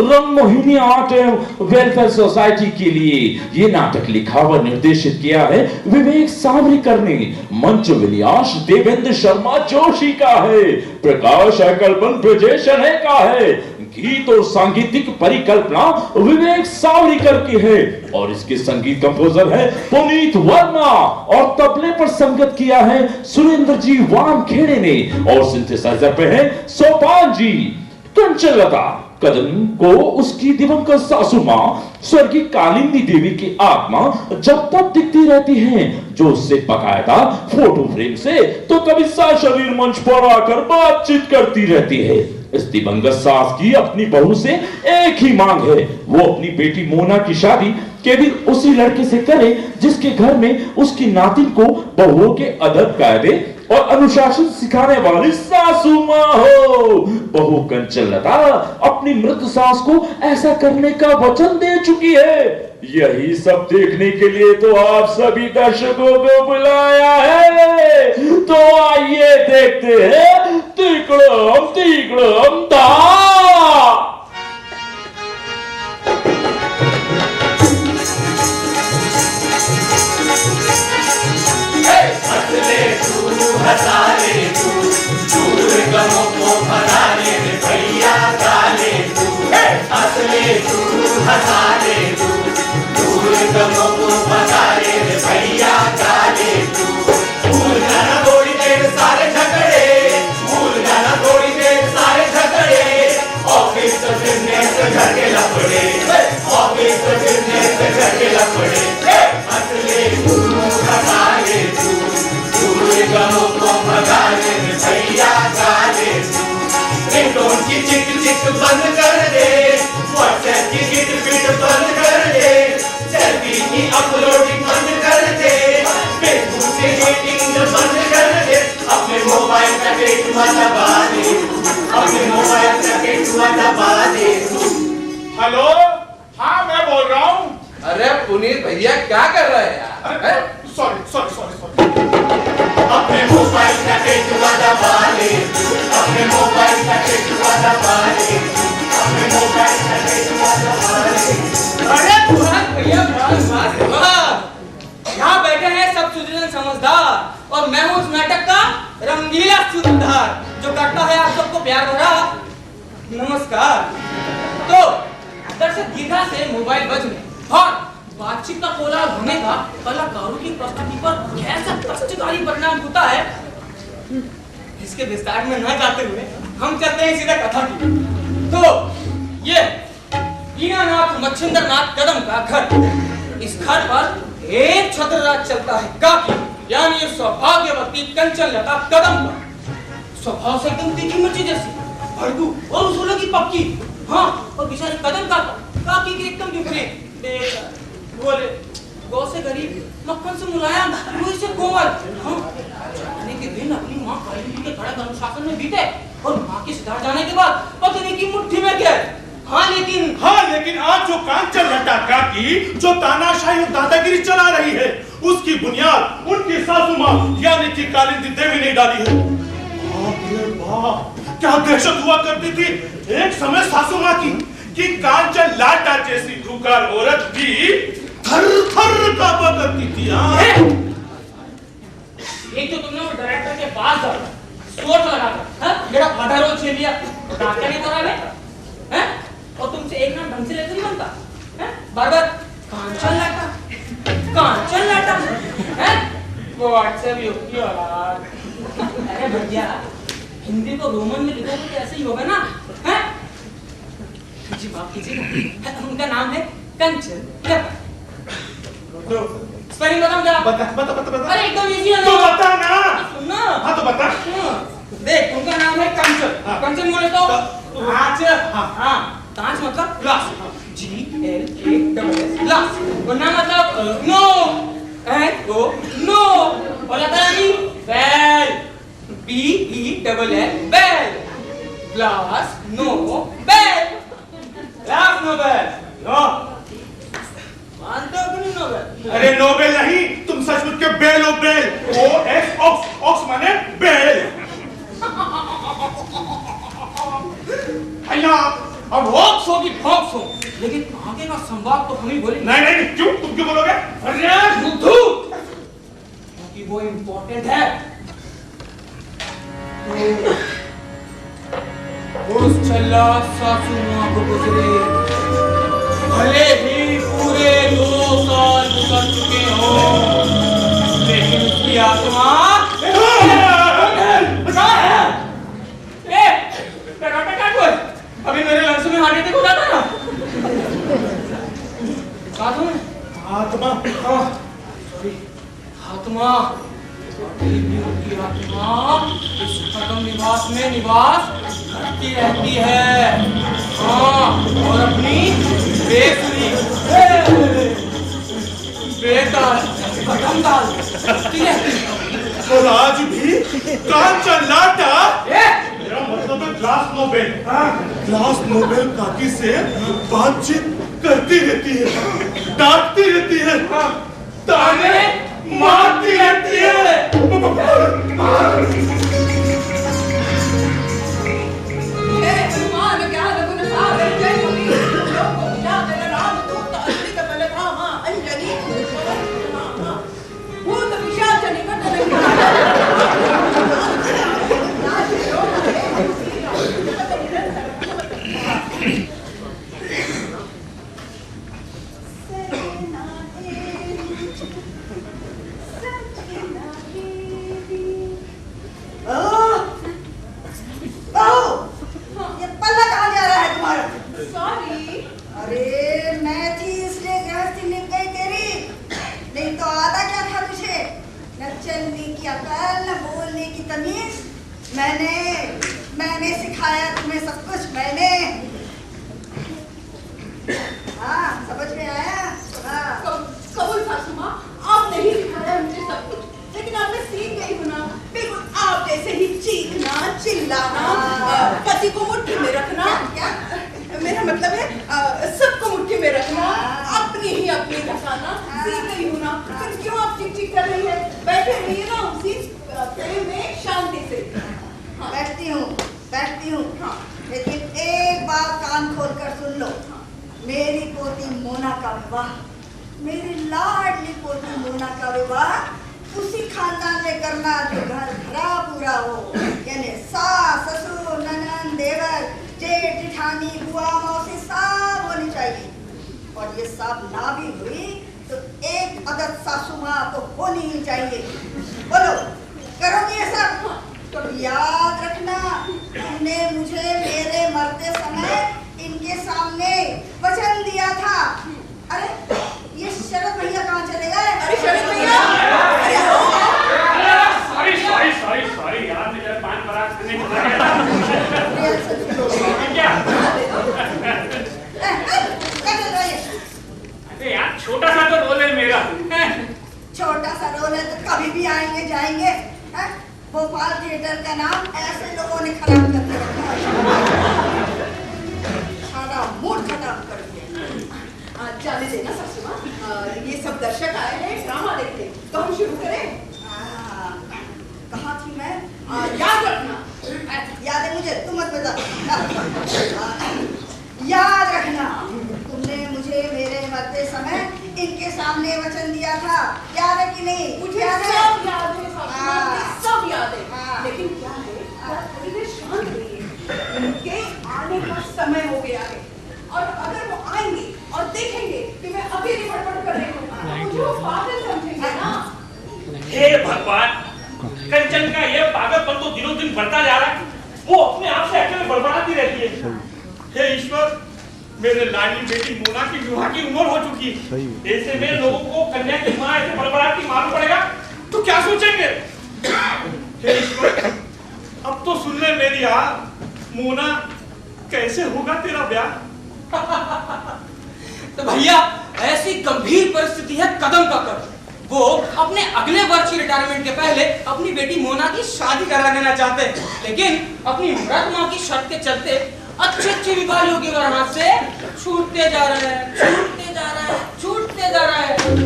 रंगमोहिनी art एवं welfare society के लिए ये नाटक लिखा व निर्देशित किया है विवेक सावरिकर ने। मंच विन्यास देवेंद्र शर्मा जोशी का है। प्रकाश अकलबन प्रजेशन का है। गीत और सांगीतिक परिकल्पना विवेक सावरिकर की है और इसके संगीत कंपोजर है पुनीत वर्मा और तबले पर संगत किया है सुरेंद्र जी वामखेड़े ने और सिंथेसाइजर पे है सोपान जी। कंचनलता कदम को उसकी दिवंगत सासू मां स्वर्गीय कालिंदी देवी की आत्मा जब तक दिखती रहती है, जो उससे बकायदा फोटो फ्रेम से तो कभी शरीर मंच पर आकर बातचीत करती रहती है। इस दिवंगत सास की अपनी बहू से एक ही मांग है, वो अपनी बेटी मोना की शादी केवल उसी लड़के से करे जिसके घर में उसकी नातिन को बहुओं के अदब कायदे और अनुशासन सिखाने वाली सासू मां हो। बहू कंचनलता अपनी मृत सास को ऐसा करने का वचन दे चुकी है। यही सब देखने के लिए तो आप सभी दर्शकों को बुलाया है, तो आइए देखते हैं तिकड़म तिकड़म दा। हसाले तू दूर गमों को भगाले भैया गाले तू हंसले तू हसाले तू दूर गमों को भगाले भैया गाले तू भूल जाना थोड़ी देर सारे झगड़े, भूल जाना थोड़ी देर सारे झगड़े, ऑफिस बिजनेस घर के लफड़े, ऑफिस बिजनेस घर के लफड़े, हंसले तू हसाले तू गमों को भगाले भैया गाले तू। रिंगटोन की चिक चिक बंद कर दे, व्हाट्सएप की गिट पिट पुनीत भैया क्या कर रहे हैं यार? सॉरी अपने मोबाइल का टेटुआ दबा ले, अपने मोबाइल का टेटुआ दबा ले, अपने मोबाइल का टेटुआ दबा ले। अरे पुरान भैया यहाँ बैठे हैं सब सुधीर समझदार और मैं हूँ उस नाटक का रंगीला सूत्रधार जो करता है आप सबको प्यार भरा नमस्कार। तो दर्शक दीर्घा से मोबाइल बजने और बातचीत का कोलाहल होने का कलाकारों की प्रस्तुति पर कैसा कष्टकारी परिणाम होता है, इसके विस्तार में न जाते हुए हम चलते हैं सीधा कथा की। तो ये दीनानाथ मच्छिंद्रनाथ कदम का घर, इस घर पर एक छत्रराज चलता है काकी, यानी सौभाग्यवती कंचनलता कदम का। स्वभाव से एकदम तीखी मिर्ची जैसी, भड़कू और उसूलों की पक्की। हाँ, और बेचारे कदम का काकी के एकदम विपरीत, बोले गौ से गरीब, मक्खन से मुलायम, रूई से कोमल। हाँ, जाने के दिन अपनी माँ काली के कड़क अनुशासन में बीते और माँ के सिधार जाने के बाद पत्नी की मुट्ठी में गए। हाँ लेकिन आज जो कांचनलता काकी जो तानाशाही और दादागिरी चला रही है, उसकी बुनियाद उनकी सासू माँ यानी कि कालिंदी देवी ने डाली है। क्या दहशत हुआ करती थी एक समय सासू माँ की कि कांचनलता जैसी खूंखार औरत भी थर थर कांपा करती थी। एक तो तुमने वो डायरेक्टर के पास जाकर सोच लगाकर मेरा आधा रोल छीन लिया, डाक्टर नहीं करा हैं? और तुमसे एक नाम ढंग से लेकर नहीं बनता हैं? बार-बार कांचनलता हैं? वो व्हाट्सएप युक्ति औलाद। अरे भैया हिंदी को रोमन में लिखोगे तो ऐसे ही होगा ना हैं? जी बात कीजिए, उनका नाम है कंचन। स्पेलिंग बताऊं क्या? बता। अरे एकदम इजी है तो बता ना। सुनना। हाँ तो बता। देख उनका नाम है कंचन। कंचन बोले तो कांच। हाँ कांच मतलब ग्लास, GLASS ग्लास। और नाम मतलब नो, नो। और लतानी बेल, BELL बेल। ग्लास नो बेल, ग्लास नो बेल। नो मानते हो कि नहीं नोबेल? अरे नोबेल नहीं, तुम सचमुच के बेल हो बेल। OX ऑक्स माने बेल। भैया अब वॉक्स होगी फॉक्स हो, लेकिन आगे का संवाद तो हम ही बोलेंगे। नहीं क्यों, तुम क्यों बोलोगे? अरे बुद्धू, क्योंकि वो इम्पोर्टेंट है। उस चल्ला सासू माँ को गुजरे भले ही पूरे 2 साल गुजर चुके हो, लेकिन उसकी आत्मा अभी मेरे लंच में हार्ट अटैक हो जाता है ना। साथ में आत्मा, सॉरी आत्मा, की आत्मा इस कदम निवास में निवास करती रहती है। हाँ, और अपनी बेसुरी बेताल कदम डाल करती रहती है। और आज भी कांचनलता, मेरा मतलब है ग्लास नोबेल काकी से बातचीत करती रहती है, डांटती रहती है, ताने मारती रहती है। मैंने सिखाया तुम्हें सब कुछ, मैंने। हाँ समझ में आया? कबूल सासू माँ, आपने ही सिखाया मुझे सब कुछ, लेकिन अब मैं सीख गई हूँ ना, बिल्कुल आप जैसे ही चीखना, चिल्लाना, पति को मुट्ठी में रखना। क्या? मेरा मतलब है सबको मुट्ठी में रखना, अपनी ही अपनी घसाना सीख गई हूँ ना, फिर क्यों आप चिक कर रही है? बैठे रहिए ना उसी प्रेम में शांति से। हाँ। बैठती हूँ। हाँ। लेकिन एक बात कान खोल कर सुन लो। मेरी पोती मोना का विवाह, मेरी लाडली पोती मोना का विवाह उसी खानदान में करना जो घर भरा पूरा हो, यानी सास ससुर ननद देवर जेठ जेठानी बुआ मौसी सब होनी चाहिए। और ये सब ना भी हुई तो एक अदद सासू माँ तो होनी ही चाहिए। बोलो करोगी ये सब? तो याद रखना, तुमने मुझे मेरे मरते समय इनके सामने वचन दिया था। अरे ये शरद भैया कहाँ चले गए? अरे शरद भैया, सॉरी यार, मुझे पान पराग खाने को क्या? अरे यार छोटा सा तो रोल है मेरा। छोटा सा रोल है तो कभी भी आएंगे जाएंगे। भोपाल थिएटर का नाम ऐसे लोगों ने खराब कर दिया, सारा मूड खराब कर दिया। जाने देना सासू माँ, ये सब दर्शक आए हैं ड्रामा देखने, तो हम शुरू करें। कहाँ थी मैं? याद रखना। याद है मुझे, तुम मत बता। याद रखना, तुमने मुझे मेरे मरते समय इनके सामने वचन दिया था, याद है कि नहीं? मुझे याद है? सब याद है सासू माँ, मुझे सब याद है। हाँ। लेकिन क्या है, थोड़ी देर शांत रहिए। इनके आने का समय हो गया है, और अगर वो आएंगे और देखेंगे कि मैं अकेली बड़बड़ कर रही हूँ, मुझे वो पागल समझेंगे ना। हे भगवान, कंचन का ये पागलपन तो दिनों दिन बढ़ता जा रहा है। वो अपने आप से अकेले बड़बड़ाती रहती है। हे ईश्वर, मेरे लाडली बेटी मोना की विवाह की उम्र हो चुकी है। ऐसे में लोगों को कन्या की मां ऐसे बड़बड़ाती मालूम पड़ेगा तो क्या सोचेंगे? हे ईश्वर, अब तो सुन ले मेरी मोना, कैसे होगा तेरा ब्याह? तो भैया ऐसी गंभीर परिस्थिति है कदम का कदम। वो अपने अगले वर्ष की रिटायरमेंट के पहले अपनी बेटी मोना की शादी करा देना चाहते हैं, लेकिन अपनी मृत मां की शर्त के चलते अच्छे विवाह योग्य वर हाथ से छूटते जा रहे हैं।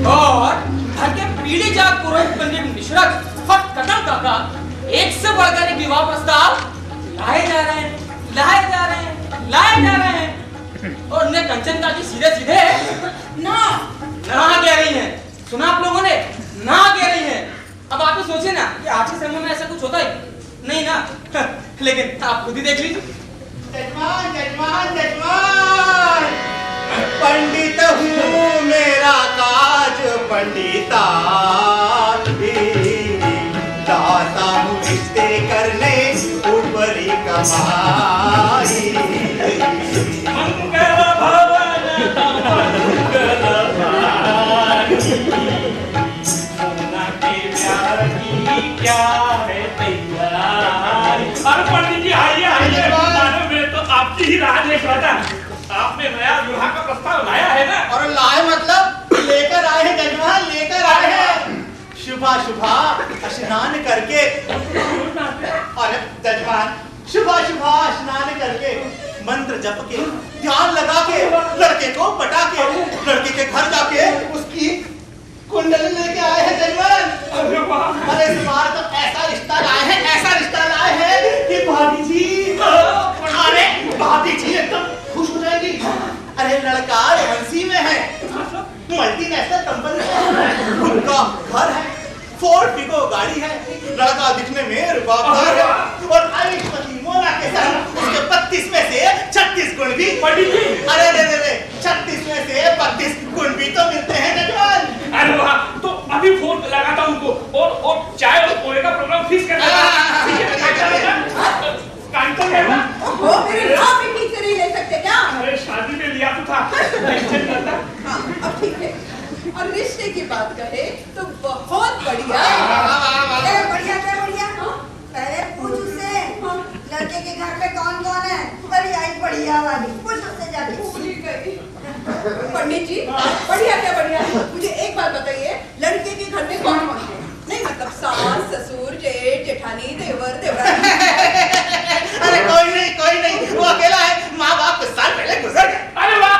और घर के पीढ़ी जाग पुरोहित पंडित मिश्रक फट कदम काका एक से बढ़कर एक विवाह प्रस्ताव लाए जा रहे हैं। और उन्हें कंचन का जी सीधे ना कह रही हैं। सुना आप लोगों ने? ना कह रही हैं। अब आप ही सोचे ना कि आज के समय में ऐसा कुछ होता ही नहीं ना। लेकिन आप खुद ही देख लीजिए। जजमान, पंडित हूँ मेरा काज पंडिता, दाता हूँ रिश्ते करने ऊपरी कमाई। मंगल भवन सोना के प्यार की क्या है तैयारी? अरे पंडित जी आइए, मानो मैं तो आपकी ही राह देख रहा था। आपने नया विवाह का प्रस्ताव लाया है ना? और लाए मतलब लेकर आए हैं जजमान, लेकर आए हैं। शुभा स्नान करके, अरे जजमान शुभा स्नान करके मंत्र जप के ध्यान लगा के लड़के को पटा के लड़के के घर जाके उसकी कुंडली लेके आए हैं जजमान। अरे इस बार तो ऐसा रिश्ता लाए हैं कि भाभी जी एकदम खुश हो जाएगी। अरे लड़का एमएनसी में है, मल्टीनेशनल कंपनी में, उनका घर है, फोर्ड फिगो गाड़ी है, लड़का दिखने में रुबाबदार है, और आयुष्मती मोना के संग उसके 32 में से 36 गुण भी। अरे रे 36 में से 32 गुण भी तो मिलते हैं जजमान। अरे वाह, तो अभी फोन लगाता हूं उनको और चाय और पोहे का प्रोग्राम फिक्स कर वो मेरे नाम भी ठीक से नहीं ले सकते क्या? अरे शादी में लिया तो था। हाँ, अब ठीक है। और रिश्ते की बात कहे तो बहुत बढ़िया। बढ़िया। पहले पूछ उससे लड़के के घर में कौन है? बढ़िया वाली पूछ उससे जाके। पंडित जी बढ़िया क्या बढ़िया? मुझे एक बात बताइए, लड़के के घर में कौन है? नहीं मतलब सास ससुर जेठ जेठानी देवर देवरानी। अरे कोई नहीं, वो अकेला है, माँ बाप कुछ साल पहले गुजर गए। अरे वाह,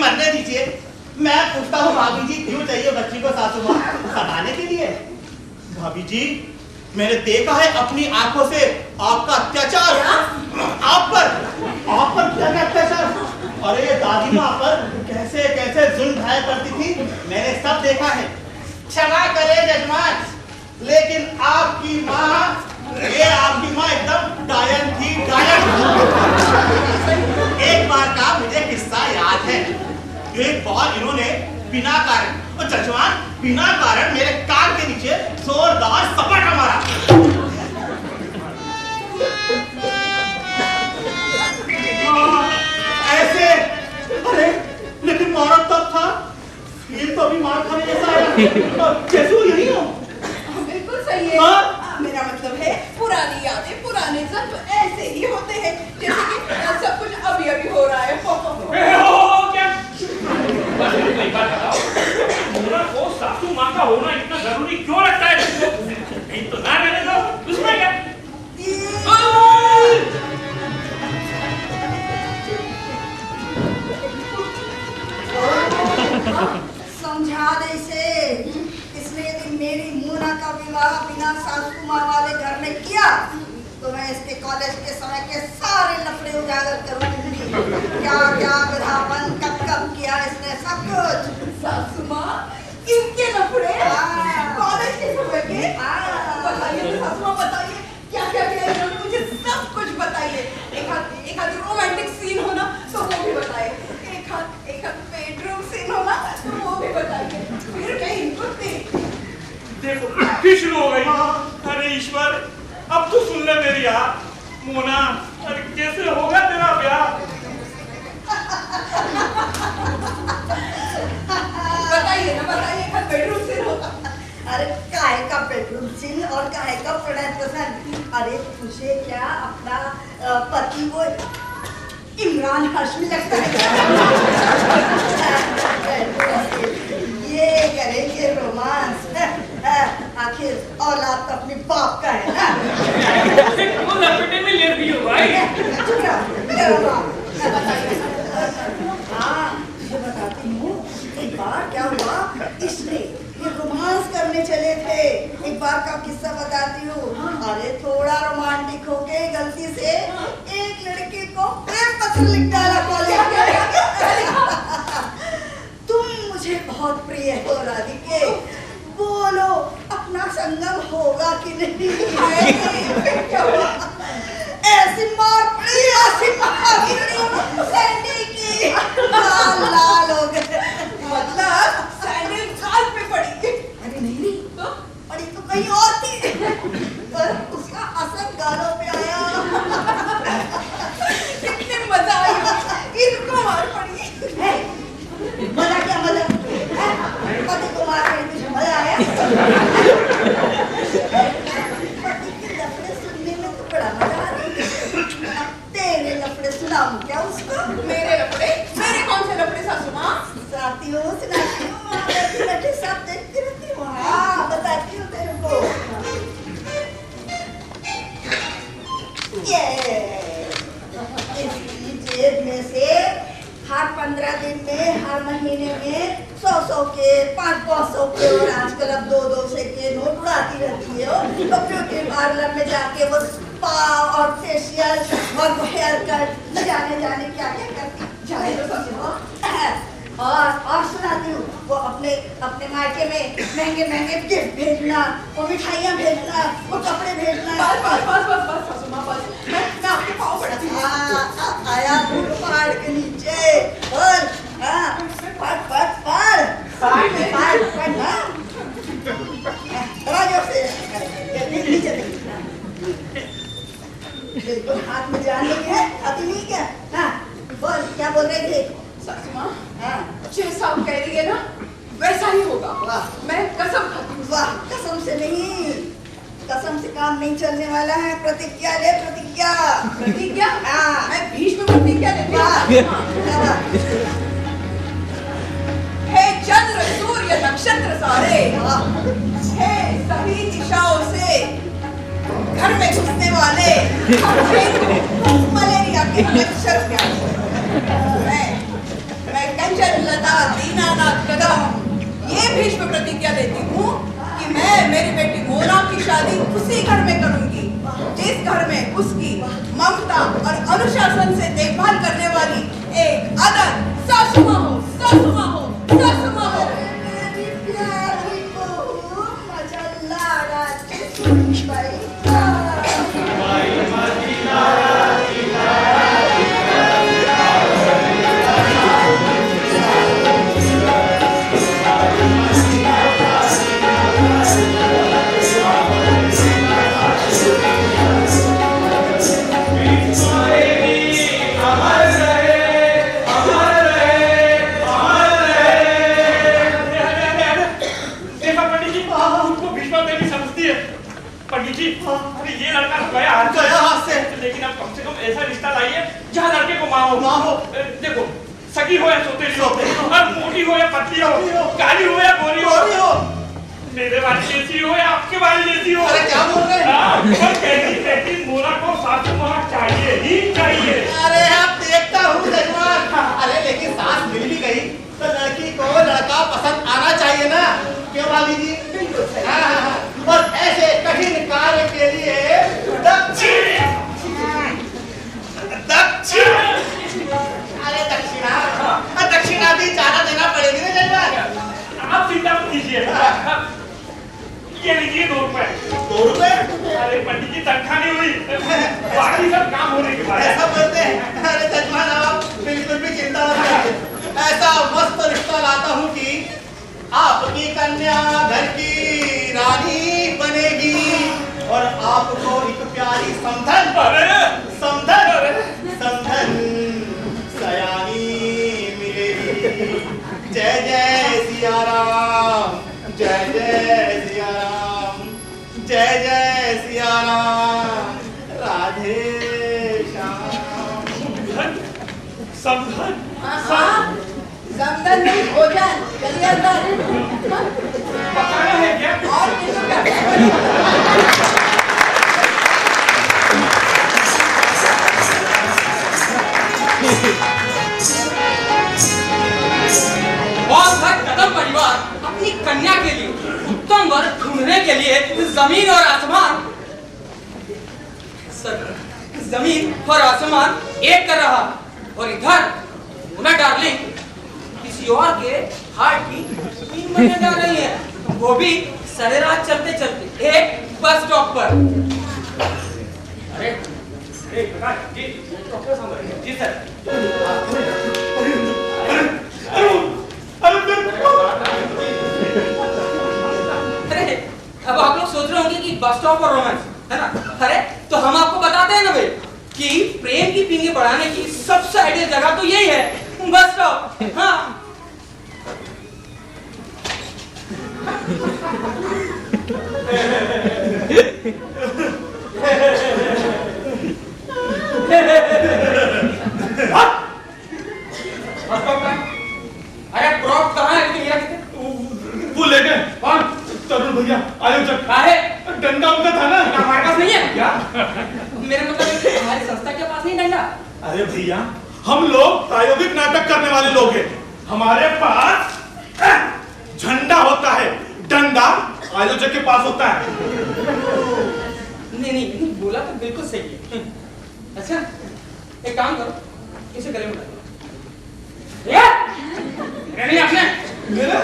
मरने दीजिए। मैं पूछता हूँ भाभी जी क्यों चाहिए बच्ची को सासू माँ? सताने के लिए? भाभी जी मैंने देखा है अपनी आंखों से आपका अत्याचार। आप पर क्या अत्याचार? अरे दादी माँ पर कैसे कैसे जुल्म ढाया करती थी, मैंने सब देखा है। क्षमा करे जजमान, लेकिन आपकी माँ एकदम डायन थी, डायन। एक बार का मुझे किस्सा याद है। एक बार इन्होंने बिना कारण मेरे कान के नीचे जोरदार सपाटा मारा। ऐसे, अरे लेकिन मारा तब था, ये तो अभी मार खाने जैसा आया। जैसे वो यही हो। बिल्कुल सही है। मेरा मतलब है पुरानी यादें, पुराने जन्म ऐसे ही होते हैं जैसे कि सब कुछ अभी अभी हो रहा है। क्या? बस एक बात बताओ, मोना को सासू माँ का होना इतना जरूरी क्यों लगता है तुमको? नहीं तो ना रहने दो, उसमें क्या? समझा दे इसे। इसने यदि मेरी मोना का विवाह बिना सासू माँ वाले घर में किया तो मैं इसके कॉलेज के समय के सारे लफड़े उजागर करूंगी। क्या क्या विधापन कब किया इसने, सब कुछ। सासू माँ इनके लफड़े कॉलेज के समय के? बताइए सासू माँ, बताइए क्या क्या किया इन्होंने, मुझे सब कुछ बताइए। एक आध रोमांटिक सीन होना तो वो भी बताइए, एक आध बेडरूम सीन होना तो वो भी बताइए, फिर मैं इनको देखो फिर शुरू हो गई। अरे ईश्वर, अब तो सुन ले मेरी यार मोना, अरे कैसे होगा तेरा ब्याह? बताइए ना, बताइए एक बेडरूम सीन होगा। अरे काहे का बेडरूम सीन और काहे का प्रणय प्रसंग? अरे तुझे क्या अपना पति वो इमरान हाशमी लगता है? ये करेंगे रोमांस। आखिर औलाद तो अपने बाप का है ना। वो लपेटे में ले रही हो भाई। हाँ ये बताती हूँ, एक बार क्या हुआ, इसने ये रोमांस करने चले थे। एक बार का किस्सा बताती हूँ। अरे थोड़ा रोमांटिक होके गलती से एक लड़के को प्रेम पत्र लिख डाला कॉलेज। तुम मुझे बहुत प्रिय हो राधिके, बोलो अपना संगम होगा कि नहीं? क्या हुआ? ऐसी मार पड़ी, ऐसी सैंडल की लाल हो गए। मतलब सैंडल गाल पे पड़ी? अरे नहीं तो पड़ी तो कहीं और थी, पर उसका असर गालों पे आया। कितने मजा आई, इनको मार पड़ी। मजा क्या मजा? पति को मार पड़ी, तुझे मजा आया? पति के लफड़े सुनने में तो बड़ा मजा आ रही है। तेरे लफड़े सुनाऊं क्या उसको? मेरे लफड़े? मेरे कौन से लफड़े सासू माँ? सुनाती हूँ बैठे सब देखती रहती हूँ। हाँ बताती हूँ तेरे को। ये इसकी जेब में से हर 15 दिन में, हर महीने में 100 के, 500 के और आजकल अब 200 के नोट उड़ाती रहती है। तो ब्यूटी पार्लर में जाके वो स्पा और फेशियल और हेयर कट न जाने क्या क्या करती जाने तो समझो। और सुनाती हूँ, वो अपने मायके में महंगे गिफ्ट भेजना, वो मिठाइयाँ भेजना, वो कपड़े भेजना। बस सासू माँ, बस मैं आपके पाँव पड़ती हूँ। आया पहाड़ के नीचे और पढ़ना नीचे बिल्कुल हाथ में जान लगी है, अति नहीं क्या? हाँ बोल, क्या बोल रहे थे? सासू माँ, जैसा आप कह रही है ना वैसा ही होगा। वाह। मैं कसम खाती हूँ। वाह, कसम से नहीं, कसम से काम नहीं चलने वाला है। प्रतिज्ञा ले, प्रतिज्ञा। प्रतिज्ञा? हाँ। मैं भीष्म प्रतिज्ञा लेती हूँ। हे चंद्र सूर्य नक्षत्र सारे, हे सभी दिशाओं से घर में घुसने वाले मलेरिया के मच्छर, मैं कंचन भीष्म प्रतिज्ञा देती हूँ कि मैं मेरी बेटी मोना की शादी उसी घर में करूंगी जिस घर में उसकी ममता और अनुशासन से देखभाल करने वाली एक आदर सासू माँ हो, सासू माँ हो, सासू माँ हो। मेरी प्यारी बहू मजा लाड़ा के सुन पाई। पंडित जी, अरे ये लड़का गया हाथ से, लेकिन अब कम से कम ऐसा रिश्ता लाइए जहाँ लड़के को माँ हो। देखो, सगी हो या सौतेली हो, और मोटी हो या पतली हो, काली हो या गोरी हो, मेरे वाली जैसी हो या आपके वाली जैसी हो। अरे क्या बोल रहे हैं? कहती मोना को सासू माँ चाहिए ही चाहिए। अरे अब देखता हूँ जजमान। अरे लेकिन सास मिल भी गई तो लड़की को लड़का पसंद आना चाहिए ना, क्यों भाभी जी? हाँ। और ऐसे कठिन कार्य के लिए दक्षिणा भी ज्यादा देना पड़ेगी ना जजमान? आप चिंता मत कीजिए, ये लीजिए 2 रुपए। 2 रुपए? अरे पंडित जी, तनख्वाह नहीं हुई, बाकी सब काम होने के बाद। ऐसा बोलते हैं? अरे जजमान आप बिल्कुल भी चिंता मत करिए, ऐसा मस्त रिश्ता लाता हूँ कि आपकी कन्या घर की रानी बनेगी और आपको एक प्यारी समधन सयानी मिलेगी। जय जय सिया राम, जय जय सिया राम, जय जय सिया राम, राधे श्याम। समधन समधन नहीं, भोजन। चलिए अंदर। पकाना है क्या? और किसी का बहुत भाई कदम परिवार अपनी कन्या के लिए उत्तम वर ढूंढने के लिए जमीन और आसमान जमीन और आसमान एक कर रहा, और इधर मुन्ना डार्लिंग किसी और के हार्ट की बीट बनने जा रही है, वो भी सारे रात चलते चलते एक बस स्टॉप पर। अरे जी जी सर। अरे अब आप लोग सोच रहे होंगे कि बस स्टॉप और रोमांस है ना, अरे तो हम आपको बताते हैं ना भाई कि प्रेम की पींगे बढ़ाने की सबसे आइडियल जगह तो यही है, बस स्टॉप। हाँ अरे प्रॉप कहाँ है? मेरा कितने वो ले गए। कौन? तरुण भैया आयोजक। काहे? डंडा उनका था ना। हमारे पास नहीं है क्या? मेरे मतलब हमारी संस्था के पास नहीं डंडा। अरे भैया, हम लोग प्रायोगिक नाटक करने वाले लोग हैं, हमारे पास झंडा होता है, डंडा आयोजक के पास होता है। नहीं बोला तो बिल्कुल सही है। अच्छा एक काम करो, इसे गले में डालो। नहीं आपने मेरे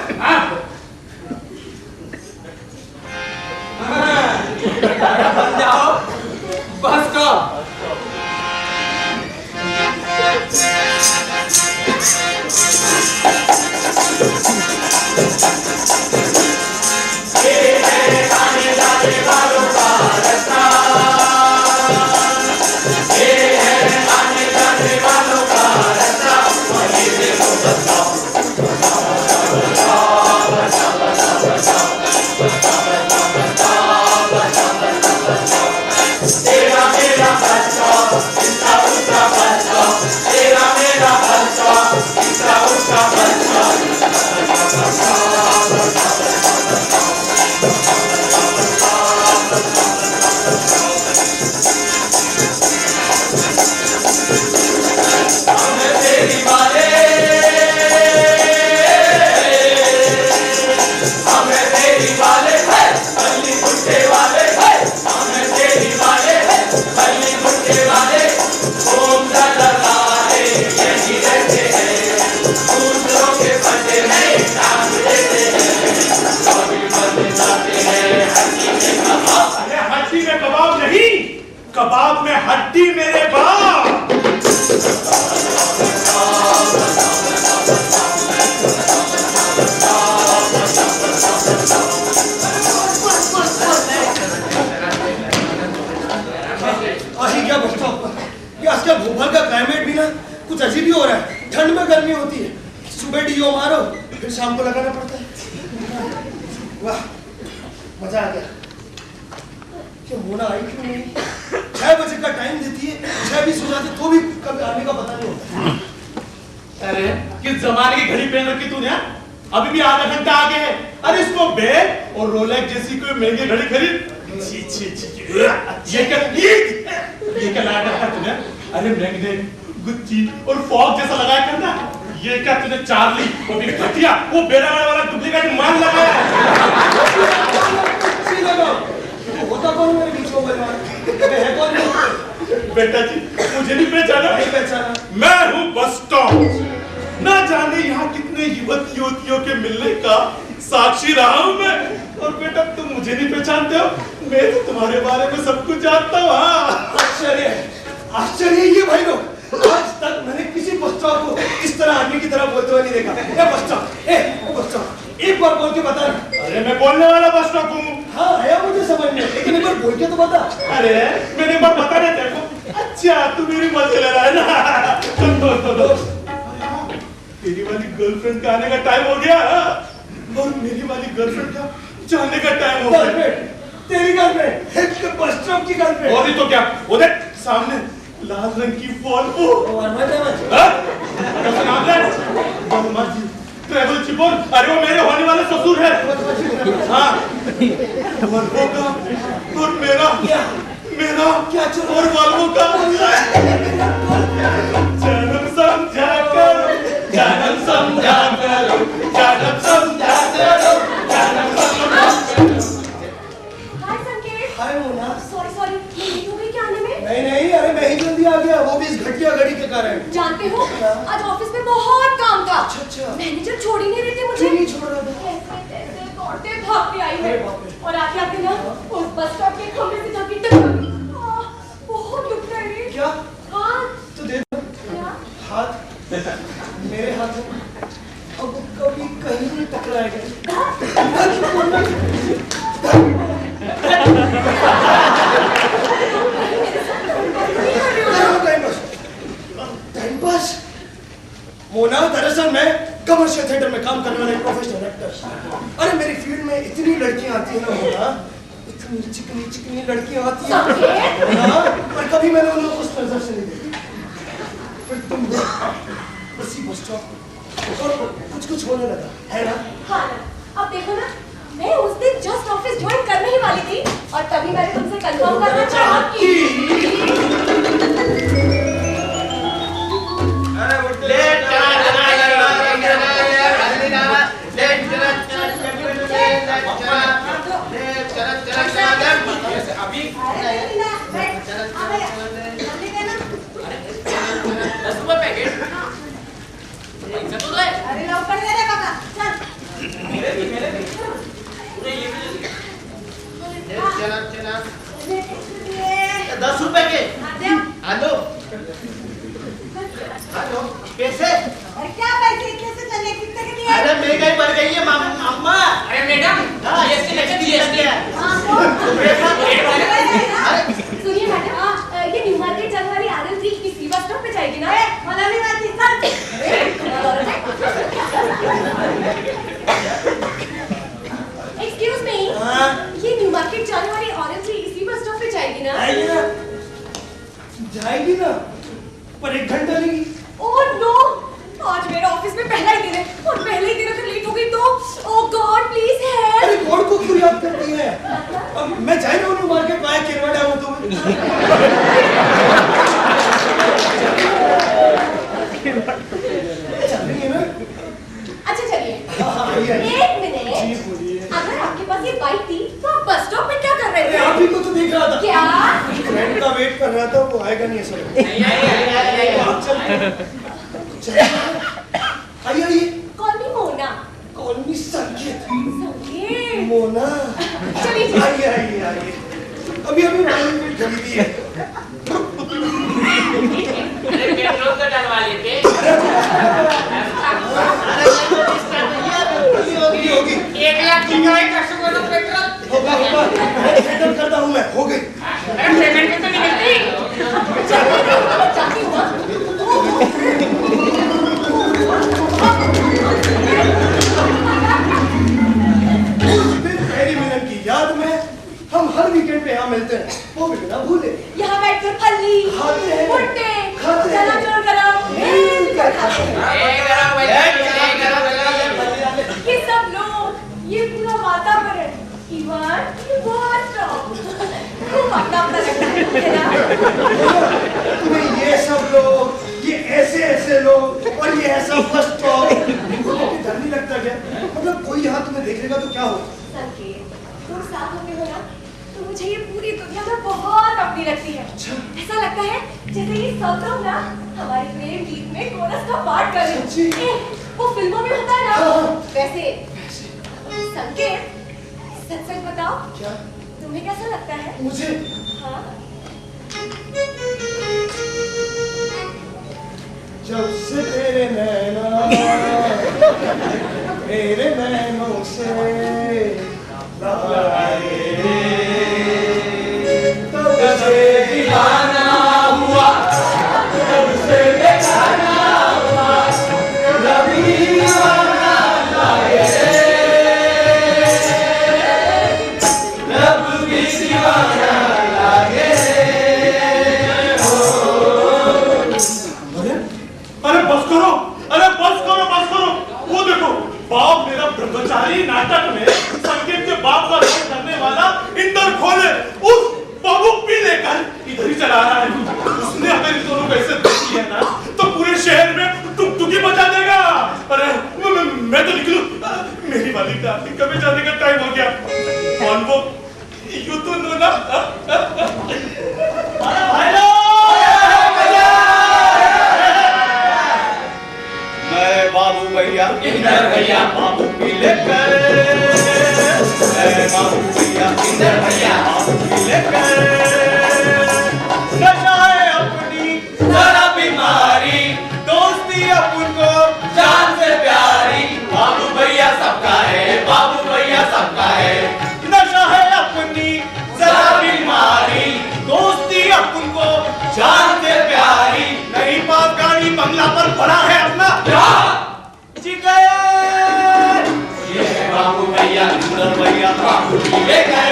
जाओ बस का। Oh छोटे वाले ओम दरबारे यही रहते हैं, दूसरों के पते में टांग देते हैं, कभी बन जाते हैं हड्डी में कबाब। अरे हड्डी में कबाब नहीं, कबाब में हड्डी मेरे बाप। क्या बचता ये आजकल भोपाल का क्लाइमेट भी ना कुछ अजीब ही हो रहा है। ठंड में गर्मी होती है, सुबह डीओ मारो फिर शाम को लगाना पड़ता है। वाह मजा आ गया। क्या मोना आई क्यों नहीं? 6 बजे का टाइम देती है, 6:20 हो जाते तो भी कभी आने का पता नहीं होता। अरे किस जमाने की घड़ी पहन रखी तूने? अभी भी आधा घंटा आगे है। अरे इसको बैग और रोलेक्स जैसी कोई महंगी घड़ी खरीद। छी छी छी ये क्या लाया रखा तूने? अरे मैग्नेट, गुच्ची और फॉग जैसा लगाया करना। ये क्या तूने चार्ली वो भी घटिया वो बेरावाड़ा वाला डुप्लीकेट माल लगाया? होता कौन मेरे बीच में है कौन? बेटा जी मुझे नहीं पहचाना? नहीं पहचाना। मैं हूँ बस स्टॉप। ना जाने यहाँ कितने युवतियों के मिलने का साक्षी रहा हूँ मैं। और बेटा तुम मुझे नहीं पहचानते हो? मैं तो तुम्हारे बारे में सब कुछ जानता हूँ। आश्चर्य आश्चर्य ये भाई लोग, आज तक मैंने किसी बस स्टॉप को इस तरह आदमी की तरह बोलते हुए नहीं देखा। बस स्टॉप एक बार बोल के बता। अरे मैं बोलने वाला बस स्टॉप हूँ। हाँ आया मुझे समझ में, लेकिन एक बार बोल के तो बता। अरे मैंने एक बार बता नहीं तेरे को। अच्छा तू मेरी मजे ले रहा है ना? तो तेरी वाली गर्लफ्रेंड का आने का टाइम हो गया और मेरी वाली गर्लफ्रेंड का जाने का टाइम हो गया। तेरी गर्लफ्रेंड बस स्टॉप की गर्लफ्रेंड और तो क्या वो देख सामने लाल रंग की वॉल्वो। ट्रैवल चिपोर। अरे वो मेरे होने वाले ससुर है। हाँ वॉल्वो का और मेरा क्या और वॉल्वो का जन्म समझा करो, जन्म समझा करो, जन्म समझा करो, जन्म समझा करो। हाय संकेत। हाय मोना। सॉरी मैं लेट हो गई क्या आने में? नहीं अरे मैं ही जल्दी आ गया, वो भी इस घटिया घड़ी के कारण। जानते हो आज ऑफिस में बहुत काम था। अच्छा मैनेजर छोड़ ही नहीं रहे थे मुझे। क्यों नहीं छोड़ रहा था? कैसे दौड़ते भागते आई मैं और आते आते ना उस बस स्टॉप के खंभे से जाके टकराई। बहुत दुख रहा है। क्या? हाँ तो दे दो क्या? हाथ मेरे हाथ में अब कभी कहीं नहीं टकराएगा। Time pass. मोना दरअसल मैं कमर्शियल थिएटर में काम करने वाला एक प्रोफेशनल एक्टर। अरे मेरी फील्ड में इतनी लड़कियां आती है ना मोना, इतनी चिकनी लड़कियां आती हैं ना, पर कभी मैंने उन लोगों को उस नजर से नहीं देखा। फिर तुम उसी बस स्टॉप और कुछ होने लगा है ना? हाँ अब देखो ना, मैं उस दिन जस्ट ऑफिस ज्वाइन करने ही वाली थी और तभी मैंने तुमसे कंफर्म करना चाहा अरे लौकर दे रे बाबा चल। ₹10 के हेलो कैसे? अरे क्या पैसे इतने से चले कितने के लिए? अरे महंगाई बढ़ गई है अम्मा। अरे मैडम जीएसटी लगे जीएसटी। सुनिए मैडम, ये न्यू मार्केट जाने वाली RL3 किसी बस स्टॉप पे जाएगी ना? मला भी बात चल। एक्सक्यूज मी, ये न्यू मार्केट जाने वाली RL3 इसी बस स्टॉप पे जाएगी ना? जाएगी ना, पर 1 घंटा लगी। ओह नो, आज मेरे ऑफिस में पहला ही दिन है और पहले ही दिन अगर लेट हो गई तो ओह गॉड प्लीज हेल्प। अरे गॉड को क्यों याद करती है? अब मैं जाए ना न्यू मार्केट में केरवाड़ा हूँ तो चल रही है ना? अच्छा चलिए, एक मिनट, अगर आपके पास ये बाइक थी तो आप बस स्टॉप में क्या कर रहे थे? आप ही को तो देख रहा था। क्या? फ्रेंड का वेट कर रहा था, वो आएगा आएगा नहीं ऐसा नहीं आइए आइए कॉलोनी मोना। कॉलोनी संकेत संकेत। मोना चलिए आइए आइए आइए अभी अभी मैंने खरीदी है अरे पेट्रोल तो डलवा लेते। होगी होगी 1 लाख की गाड़ी का तो पेट्रोल होगा होगा सेटल करता हूँ मैं हो गई अरे पेमेंट तो नहीं मिलती। जाती हूँ फिर पहली मिलन की याद में हम हर वीकेंड पे यहाँ मिलते हैं वो भी बिना भूले यहाँ बैठकर फल्ली खाते हैं, भुट्टे खाते हैं। चना चोर गरम मिलकर खाते हैं। ये सब लोग ये पूरा वातावरण इवन ये बहुत खूब अपना अपना लगता है ना? तुम्हें ये सब लोग ये ऐसे ऐसे लोग और ये ऐसा फर्स्ट स्टॉप डर नहीं लगता क्या मतलब कोई यहाँ तुम्हें देख लेगा तो क्या हो संकेत, तुम साथ होते हो ना तो मुझे ये पूरी दुनिया में बहुत अपनी लगती है। ऐसा लगता है जैसे ये सब लोग ना हमारे प्रेम गीत में कोरस का पार्ट कर रहे हैं। वो फिल्मों में होता है ना वैसे। संकेत, सच सच बताओ क्या तुम्हें कैसा लगता है? मुझे हाँ? जब से तेरे नैना मेरे नैनों से लड़ाए तब से दीवाना हुआ तब से बेगाना हुआ कभी दीवाना लागे रब भी दीवाना लागे अरे बस करो, अरे बस करो, बस करो। वो देखो, बाप मेरा ब्रह्मचारी नाटक में संकेत के बाप का रोल करने वाला इंदर खोले उस बाबू पी लेकर इधर ही चला रहा है। उसने अगर इन दोनों को ऐसे देख लिया ना, तो पूरे शहर में टुकटुकी मचा देगा। अरे मैं तो निकलूं, मेरी वाली दादी कभी जाने का टाइम हो गया। कौन वो? यू तो नो ना? अरे भाई लोग! बाबू भैया इंदर भैया बाबू पी लेकर बाबू भैया इंदर भैया बाबू पी लेकर नशाए अपनी जरा बीमारी दोस्ती अपन को जान से प्यारी बाबू भैया सबका है बाबू भैया सबका है नशा है अपनी जरा बीमारी दोस्ती अपन को जान से प्यारी नहीं पास गाड़ी बंगला पर पड़ा है अपना ये बाबू भैया इंदर भैया बाबू पी लेकर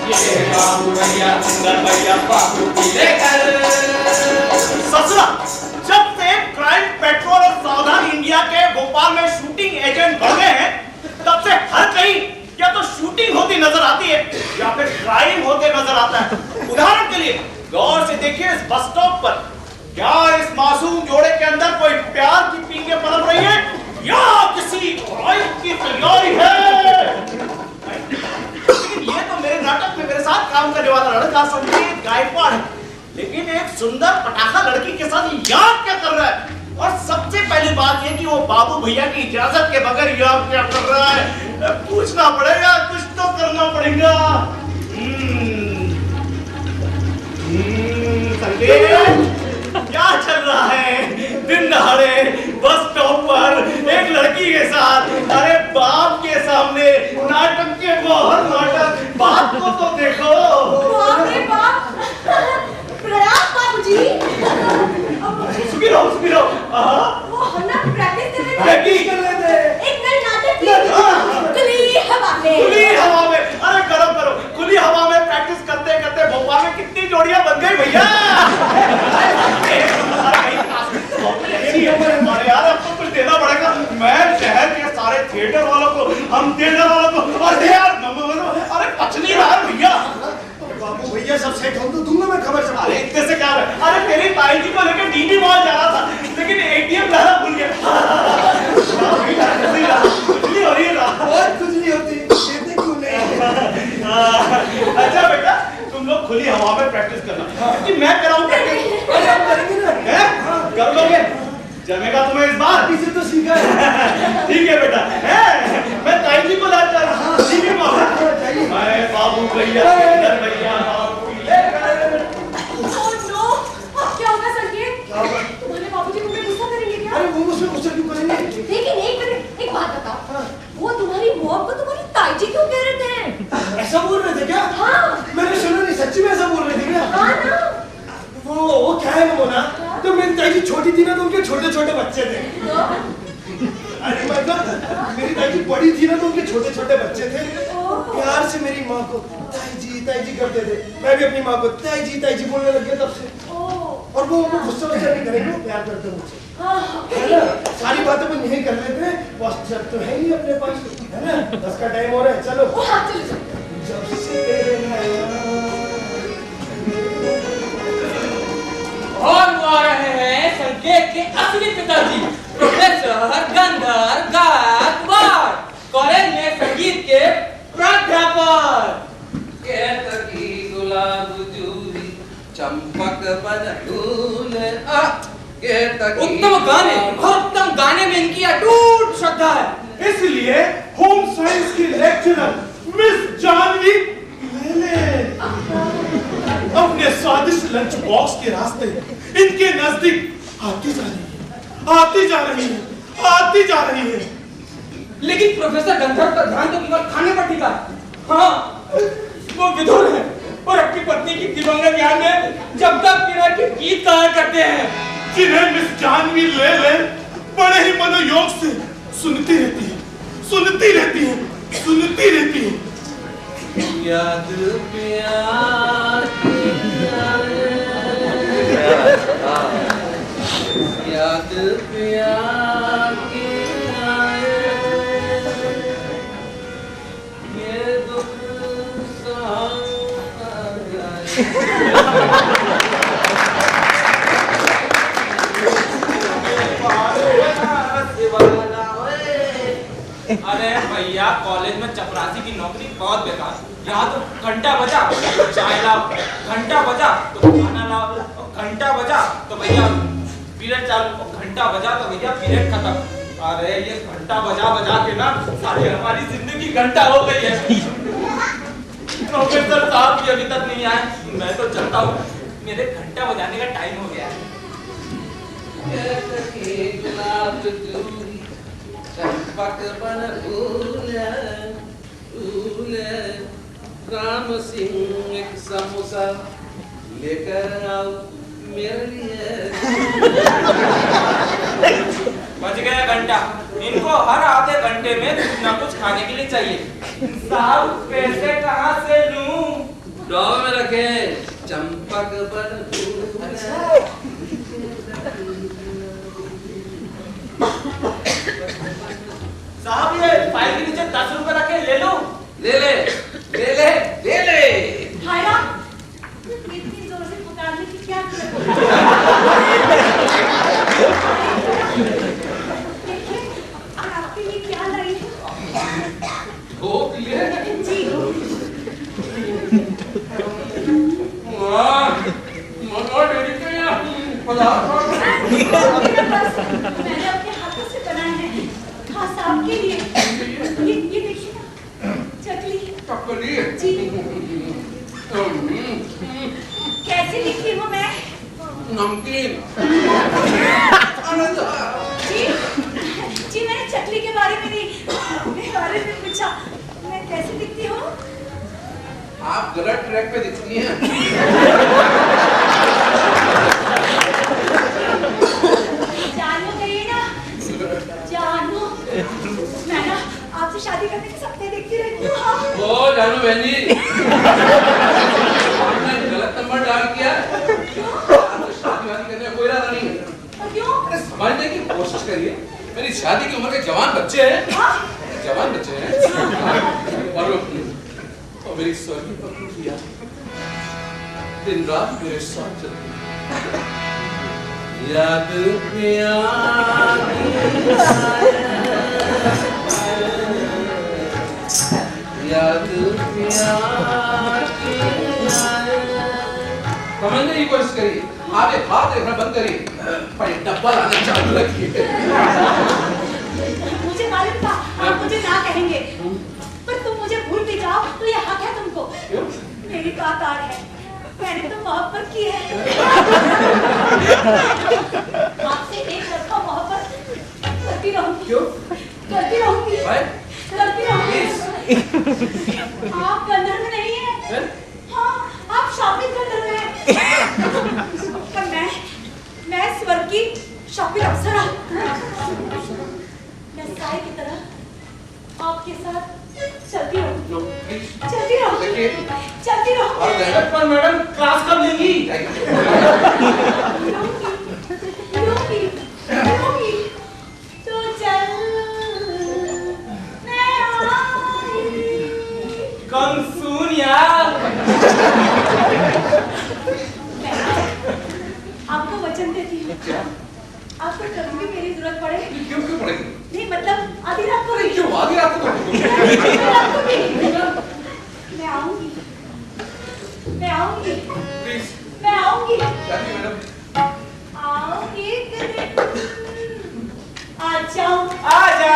ये बाबू भैया इंदर भैया बाबू पी लेकर ससुरा जब से क्राइम पेट्रोल और सावधान इंडिया के भोपाल में शूटिंग एजेंट बढ़ गए हैं तब से हर कहीं या तो शूटिंग होती नजर आती है या फिर क्राइम होते नजर आता है। उदाहरण के लिए गौर से देखिए इस बस स्टॉप पर क्या इस मासूम जोड़े के अंदर कोई प्यार की पींगे पनप रही है या किसी क्राइम की तैयारी है। लेकिन ये तो मेरे नाटक में मेरे साथ काम करने वाला लड़का संकेत गायकवाड़ है, लेकिन एक सुंदर पटाखा लड़की के साथ याद क्या कर रहा है? और सबसे पहली बात ये कि वो बाबू भैया की इजाजत के बगैर याद क्या कर रहा है? पूछना पड़ेगा, कुछ तो करना पड़ेगा। संकेत क्या चल रहा है? दिन दहाड़े बस स्टॉप पर एक लड़की के साथ, अरे बाप के सामने नाटक के बाहर नाटक, बाप को तो देखो। बाप रे बाप! प्रणाम बाबूजी। सुखी रहो। वो हम ना प्रैक्टिस कर रहे थे। एक नए नाटक की खुली हवा में। खुली हवा में, अरे करो खुली हवा में प्रैक्टिस करते करते भोपाल में कितनी जोड़ियां बन गई भैया। अरे यार अब तो कुछ देना पड़ेगा। मैं शहर के सारे थिएटर वालों को, हम थिएटर वालों को, अरे यार अरे पच नहीं रहा भैया। बाबू भैया सब सेट हो तो दूंगा मैं खबर सब। अरे इतने से क्या है? अरे तेरी ताई जी को लेकर डीडी मॉल जा रहा था लेकिन एटीएम लाना भूल गया। खुजली हो रही है बहुत खुजली होती देते क्यों नहीं? अच्छा बेटा तुम लोग खुली हवा में प्रैक्टिस करना कि मैं कराऊं प्रैक्टिस। करेंगे ना? हैं? कर लोगे? जमेगा तुम्हें इस बार? इसे तो सीखा है। ठीक है बेटा, हैं? मैं ताई जी को लाता हूं। ठीक है बाबू। मैं बाबू भैया, इधर भैया, बाबू ओह नो, अब क्या होगा संकेत? क्या होगा? तुम्हारे बाबूजी तुम्हें गुस्सा करेंगे क्या? अरे वो मुझसे गुस्सा क्यों करेंगे? लेकिन एक मिनट, एक बात बताओ। हाँ। वो तुम्हारी मॉम को तुम्हारी ताई जी क्यों कह रहे थे? ऐसा बोल रहे थे क्या? हाँ। मैंने सुना नहीं, सच्ची में ऐसा बोल रहे थे क्या? हाँ ना। वो क्या है मोना? तो मेरी ताई जी छोटी थी ना, तो उनके छोटे छोटे बच्चे थे। तो? अरे मतलब मेरी ताई जी बड़ी थी ना, तो उनके छोटे छोटे बच्चे थे। प्यार से मेरी माँ को ताई जी करते थे। मैं भी अपनी माँ को ताई जी बोलने लग गया तब से। और वो गुस्सा नहीं करेंगे, वो प्यार करते मुझसे, है ना? सारी बातें वो यही कर लेते हैं। बस जब तो है ही अपने पास, है ना? 10 का टाइम हो रहा है, चलो। हाँ चलो। जब से तेरे और वो आ रहे हैं संकेत के असली पिताजी, प्रोफेसर गंधर गायकवाड़, कॉलेज में संगीत के प्राध्यापक। केतकी गुलाब जूही चंपक बन फूल उत्तम गाने और उत्तम गाने में इनकी अटूट श्रद्धा है। इसलिए होम साइंस की लेक्चरर मिस जानवी अपने स्वादिष्ट लंच बॉक्स के रास्ते इनके नजदीक आती जा रही है। लेकिन प्रोफेसर गंधर का ध्यान तो केवल खाने पर टिका है। हाँ, वो विधुर है और अपनी पत्नी की दिवंगत याद में जब तक विराट के गीत गाया करते हैं, जिन्हें मिस जानवी ले बड़े ही मनोयोग से सुनती रहती है। याद प्यार याद प्यार की आए, ये दुख अरे भैया, कॉलेज में चपरासी की नौकरी बहुत बेकार। यहाँ तो घंटा बजा तो चाय लाओ, घंटा बजा तो खाना लाओ, घंटा बजा तो भैया पीरियड चालू, घंटा बजा तो भैया पीरियड खत्म। अरे ये घंटा बजा के ना सारी हमारी जिंदगी घंटा हो गई है। प्रोफेसर साहब भी अभी तक नहीं आए, मैं तो चलता हूँ, मेरे घंटा बजाने का टाइम हो गया है। चंपक बन फूल राम सिंह एक समोसा लेकर आओ मेरे लिए। बज गया घंटा, इनको हर आधे घंटे में कुछ ना कुछ खाने के लिए चाहिए। साहब पैसे कहाँ से लूं? ड्रॉ में रखे चंपक बन फूल। साहब ये फाइल के नीचे 10 रुपए रखे, ले लो। ले ले हाय राम, इतनी जोर से पुकारने की क्या जरूरत देखिए, आपके लिए क्या लाई है? भोग लिए जी मैंने अपने हाथों से बनाए हैं, खास आपके लिए। ये देखिए ना, चकली जी। कैसी लिखती हूँ मैं? नमकीन जी मैंने चकली के बारे में नहीं, अपने बारे में पूछा। मैं कैसी दिखती हूँ? आप गलत ट्रैक पे दिखती हैं। जानो कहिए ना, जानो। मैं ना आपसे शादी करने के सपने देखती रहती हूँ। हाँ। ओ जानू बहन जी, आपने गलत नंबर डाल किया। आपको शादी करने का कोई इरादा नहीं है। क्यों? अरे समझने की कोशिश करिए, मेरी शादी की उम्र के जवान बच्चे हैं। हाँ? जवान बच्चे हैं और मेरी स्वर्गीय पत्नी प्रिया दिन रात मेरे साथ चलती है। याद प्यार याद प्यार समझने की कोशिश करिए, आगे हाथ देखना बंद करिए, पर डब्बा लाना चालू रखिए। मुझे मालूम था आप मुझे ना कहेंगे, पर तुम मुझे भूल भी जाओ तो ये हक है तुमको। मेरी तो आकार है, मैंने तो मोहब्बत की है। आपसे एक तरफा मोहब्बत करती रहूंगी। क्यों? करती रहूंगी। करती रहूंगी। आप गंधर्व नहीं है? हाँ, आप शापित गंधर्व हैं। पर मैं स्वर्ग की शापित अप्सरा। मैं साई की तरह आपके साथ चलती रहूंगी। चलती रहूंगी। चलती रहूंगी। पर मैडम क्लास कब लेंगी? लूंगी। लूंगी। तो चल मैं आई। कम सुन यार। आपको वचन देती हूँ। क्या? आपको कभी भी मेरी जरूरत पड़े। क्यों पड़ेगी? नहीं मतलब आधी रात को भी। क्यों आधी रात को? रात को भी। मैं आऊंगी। मैं आऊंगी। प्लीज। मैं आऊंगी। जाइए मैडम। आऊंगी एक दिन। आ जाओ। आजा।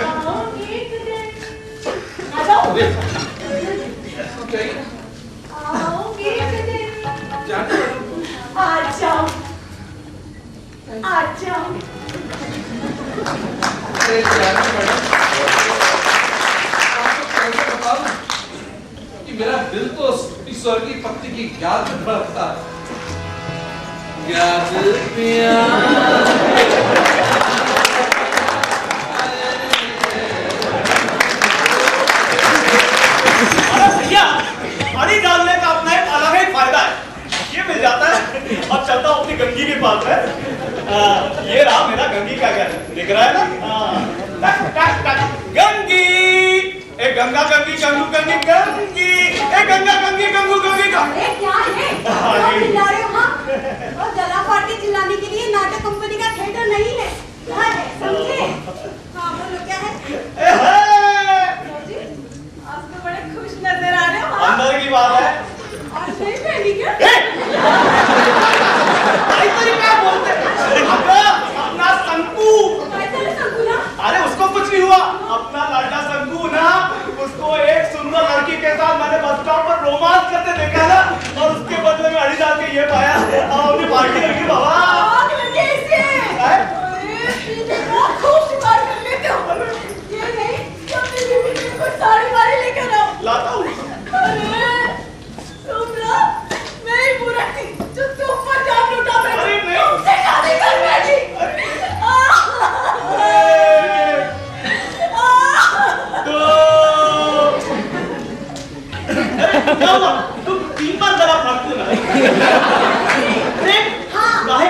आऊंगी एक दिन। आ जाओ। जाइए। आऊंगी एक दिन। जाइए मैडम। आ जाओ। आ जाओ। अरे जाइए मैडम। आपको कैसे बताऊं कि मेरा दिल तो स्वर्गीय पत्नी की याद में धड़कता है। याद भैया पानी डालने का अपना एक अलग ही फायदा है, ये मिल जाता है। अब चलता हूँ अपनी गंगी के पास है। ये रहा मेरा गंगी का घर, दिख रहा है ना? टक टक टक गंगी, ए गंगा गंगी गंगू गंगी गंगी, ए गंगा गंगी गंगू गंगी का। अरे क्या है? आप चिल्ला रहे हो हाँ? और गला फाड़ के चिल्लाने के लिए नाटक कंपनी का थिएटर नहीं है। क्या है? समझे? हाँ बोलो क्या है? आप तो बड़े खुश नजर आ रहे हो। हाँ? अंदर की बात है। आज नहीं पहनी क्या? क्या बोलते अपना संकू। अरे उसको कुछ नहीं हुआ, अपना लाडला संकू ना, उसको एक सुंदर लड़की के साथ मैंने बस स्टॉप पर रोमांस करते देखा ना, और उसके बदले में 2.5 लाख के ये पाया और अपनी पार्टी रखी बाबा। खूब शिकार कर लेते हो। ये नहीं कि अपनी बीवी के लिए कोई साड़ी वाड़ी लेकर आओ। लाता हूँ। अरे तुम ना मैं ही बुरा थी जो तुम पर जान लुटा बैठी। अरे नहीं। तुमसे शादी कर बैठी। क्या हुआ? तुम 3 बार गला फाड़ती हो ना? हाँ। काहे?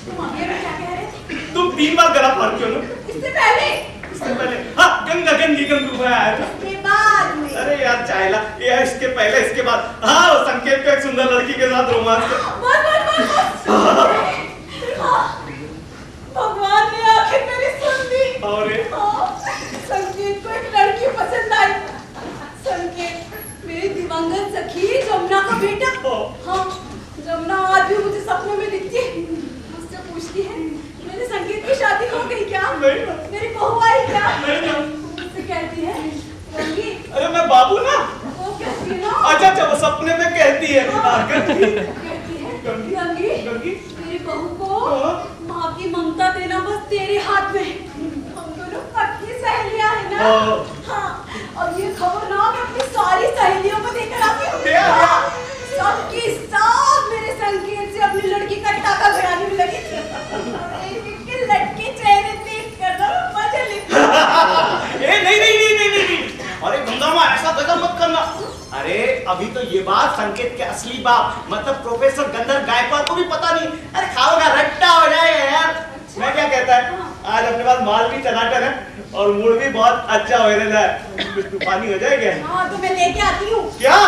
तुम आगे में क्या कह रहे थे? तुम 3 बार गला फाड़ती हो ना? इससे पहले? इससे पहले हाँ गंगा गंगी गंगू में आया था। इसके बाद में? अरे यार चाइला, ये है इसके पहले इसके बाद। हाँ वो संकेत को एक सुंदर लड़की के साथ रोमांस कर। भगवान ने आखिर मेरी सुन ली। और संकेत को एक लड़की पसंद आई। संकेत मेरी दिवंगत सखी जमुना का बेटा। हाँ जमुना आज भी मुझे सपनों में दिखती है। मुझसे पूछती है मेरे संकेत की शादी हो गई क्या? मेरी बहू आई क्या? मुझसे कहती है गंगी। अरे मैं बाबू ना। वो कहती है ना। अच्छा वो सपने में कहती है। कहती है गंगी गंगी मेरी बहू को माँ की ममता देना बस तेरे हाथ में। हम दोनों पक्की सहेलियां हैं ना। हाँ और ये खबर ना मैं अपनी सारी सहेलियों को देकर आती हूँ। सबकी सब मेरे संकेत से अपनी लड़की का टाका भिड़ाने में लगी थी। एक लड़के चेहरे देख कर ना मजे लेती। नहीं। अरे गंगा माँ ऐसा गजब मत करना। अरे अभी तो ये बात संकेत के असली बाप मतलब प्रोफेसर गंधर्व गायकवाड़ को भी पता नहीं। अरे खाओगा रट्टा हो जाएगा यार। मैं क्या कहता है आज अपने पास माल भी टनाटन है और मूड भी बहुत अच्छा हो रहा है। कुछ तूफानी हो जाएगा। हाँ तो मैं लेके आती हूँ। क्या?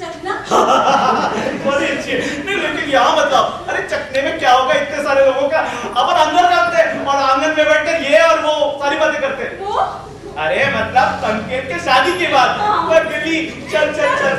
चखना। बड़ी अच्छी है। नहीं लेकिन यहाँ मतलब अरे चखने में क्या होगा इतने सारे लोगों का। अपन अंदर जाते और आंगन में बैठकर ये और वो सारी बातें करते। वो अरे मतलब संकेत के शादी के बाद। वो दिल्ली चल चल चल।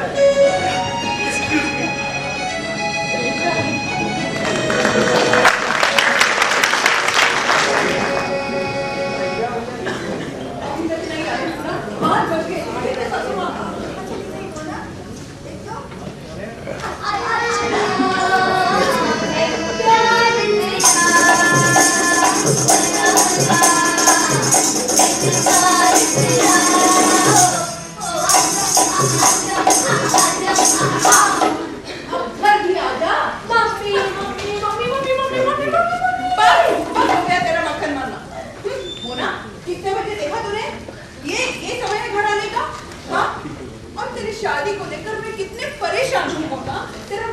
शादी को लेकर मैं कितने परेशान हूँ मोना। तेरे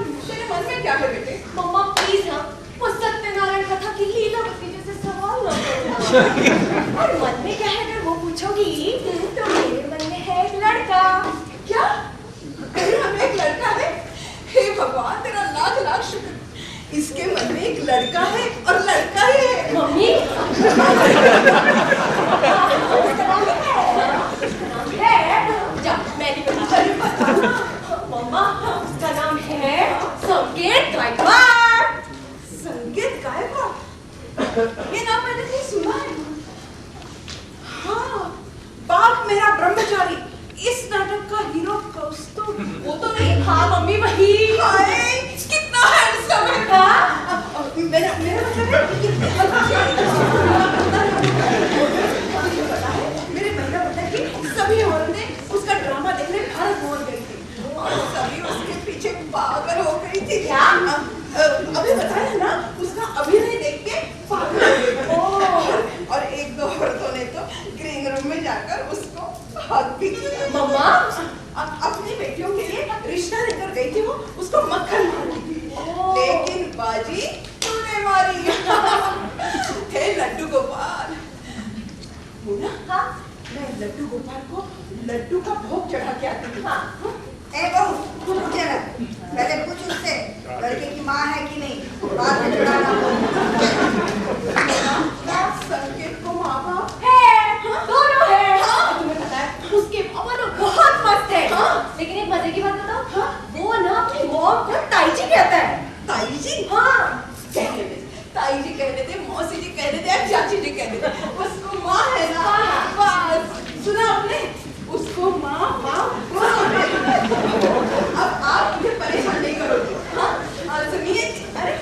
मन में क्या है बेटे? मम्मा प्लीज ना वो सत्यनारायण कथा की लीलावती जैसे सवाल ना करो। और मन में क्या है अगर वो पूछोगी तो मेरे मन में है एक लड़का। क्या तेरे मन में एक लड़का है? हे भगवान तेरा लाख लाख शुक्र, इसके मन में एक लड़का है और लड़का ही है। मम्मी जा मैं नहीं बता। मम्मा उसका नाम है संकेत गायकवाड़। संकेत गायकवाड़, ये नाम मैंने नहीं सुना है। हाँ, बाप मेरा ब्रह्मचारी, इस नाटक का हीरो कौस्तुभ, वो तो नहीं? हाँ मम्मी वही। हाय कितना हैंडसम है। मेरा मतलब है कितने मेरे महिला बता कि सभी औरतें उसका ड्रामा देखने भारत पहुंच गई थी और सभी उसके पीछे पागल हो गई थी। क्या? अभी बताया ना, उसका अभिनय देख के पागल हो गई। और एक दो औरतों ने तो ग्रीन रूम में जाकर उसको हक भी किया। मम्मा अपनी बेटियों के लिए रिश्ता लेकर गई थी वो, उसको मक्खन मारी थी। लेकिन बाजी तूने मारी। हे लड्डू गोपाल। मुन्ना, हाँ मैं लड्डू गोपाल को लड्डू का भोग चढ़ा के आती हूँ। हाँ ए बहू, पूछे ना, पहले पूछ उससे लड़के की माँ है कि नहीं, बाद में चढ़ाना। संकेत को माँ बाप है, दोनों है। हाँ, तुम्हें पता है उसके पापा तो बहुत मस्त है। हाँ। लेकिन एक मजे की बात बताओ, वो ना अपनी मॉम को ताई जी कहता है। ताई जी? हाँ कहने दे, ताई जी कहने दे, मौसी जी कहने दे, चाची जी कहने दे, उसको माँ है ना। बस सुना आपने, उसको माँ अब आप मुझे परेशान नहीं करोगे। हाँ, और सुनिए, अरे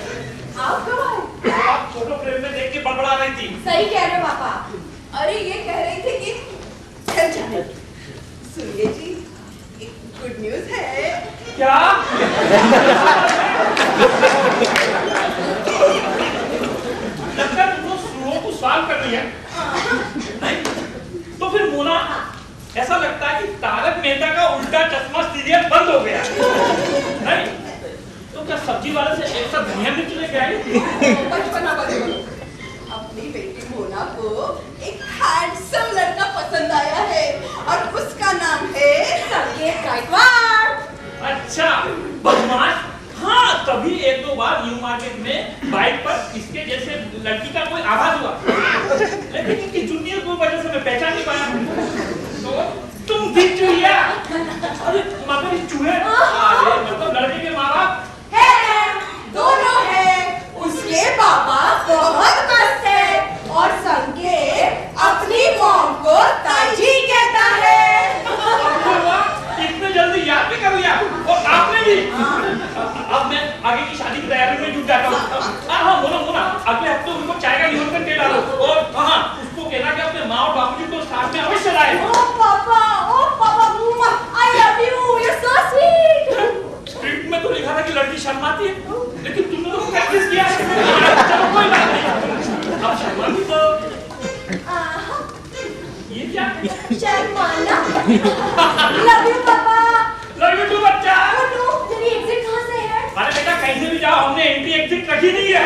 आप कब आए? आप फोटो फ्रेम में देख के बड़बड़ा रही थी। सही कह रहे हो पापा। अरे ये कह रही थी कि चल जाने। सुनिए जी, एक गुड न्यूज है। क्या? लगता है तुमको सुनो को सवाल करनी है। नहीं? तो फिर मोना, ऐसा लगता है कि तारक मेहता का उल्टा चश्मा सीरियल बंद हो गया। नहीं? तो क्या सब्जी वाले से एक साथ धनिया मिर्च लेके आई? बचपना बदलो। अपनी बेटी मोना को एक हैंडसम लड़का पसंद आया है और उसका नाम है संकेत गायकवाड़। अच्छा, बदमाश। हाँ, तभी एक दो बार न्यू मार्केट में बाइक पर इसके जैसे लड़की का कोई आवाज हुआ, लेकिन इनकी जूनियर की वजह से मैं पहचान नहीं पाया। तो तुम दिख चुहिया। अरे मगर इस चूहे, अरे मतलब लड़के के माँ बाप है, दोनों है। उसके पापा बहुत मस्त है और संकेत अपनी मॉम को ताई जी कहता है। इतने जल्दी याद भी कर लिया और आपने भी। अब मैं आगे की शादी की तैयारी में जुट जाता हूँ। हाँ मोना मोना, अगले हफ्ते उनको चाय का निमंत्रण दे डालो और हाँ उसको कहना कि अपने माँ और बाबूजी को साथ में अवश्य लाए। ओ पापा, I love you, you're so sweet। Script में तो लिखा था कि लड़की शर्माती है, लेकिन तुमने तो प्रैक्टिस किया है। चलो कोई बात नहीं, अब शर्माती तो ये क्या? शर्माना। लव यू पापा। लव यू टू बच्चा। तेरी एग्जिट कहाँ से है? अरे बेटा कहीं से भी जाओ, हमने एंट्री एग्जिट रखी नहीं है।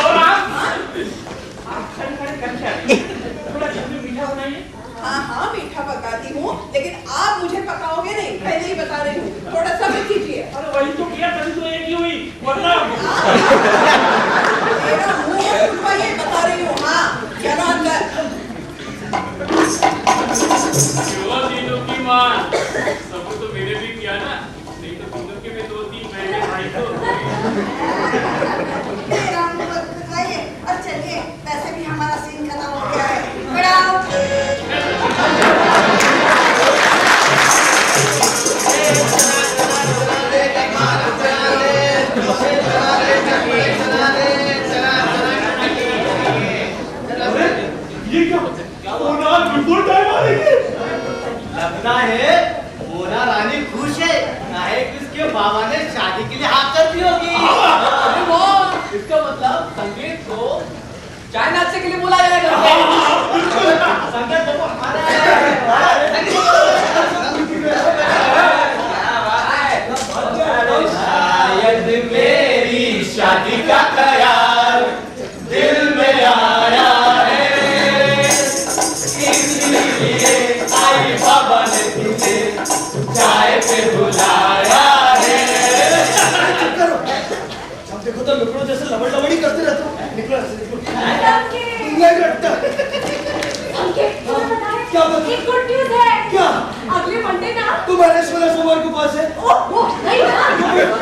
और आप खड़े कर क्या? थोड़ा जल्दी मीठा बनाइए। हाँ मीठा पकाती हूँ, लेकिन आप मुझे पकाओगे नहीं, पहले ही बता रही हूँ। थोड़ा सा मत कीजिए। अरे वही तो किया, तभी तो एक ही हुई, वरना मेरा मुंह ये बता रही हूँ। हाँ, क्या क्यों तीनों की मां? सब तो मैंने भी किया ना, नहीं तो तीनों के में 2-3 महीने भाई तो और चलिए, वैसे भी हमारा सीन खत्म हो गया है। बढ़ाओ। ये क्या मोना बिल्कुल टाइम आ रही है। लगता है मोना रानी खुश है, काहे कि उसके बाबा ने शादी के लिए हाँ कर दी होगी। अरे वाह, इसका मतलब संगीत को चाय नाश्ते के लिए बुला जाएगा। संगीत तो हमारा शायद मेरी शादी का ख्याल दिल में आया है, इसलिए आई बाबा ने तुझे चाय पे बुलाया है। जब देखो तो लुकड़ो जैसे लबड़ी करते रहते हो। निकलो ऐसे निकलो। क्या बात? एक गुड न्यूज़ है। क्या? अगले मंडे ना तुम्हारे सोमवार के पास है। ओह नहीं ना,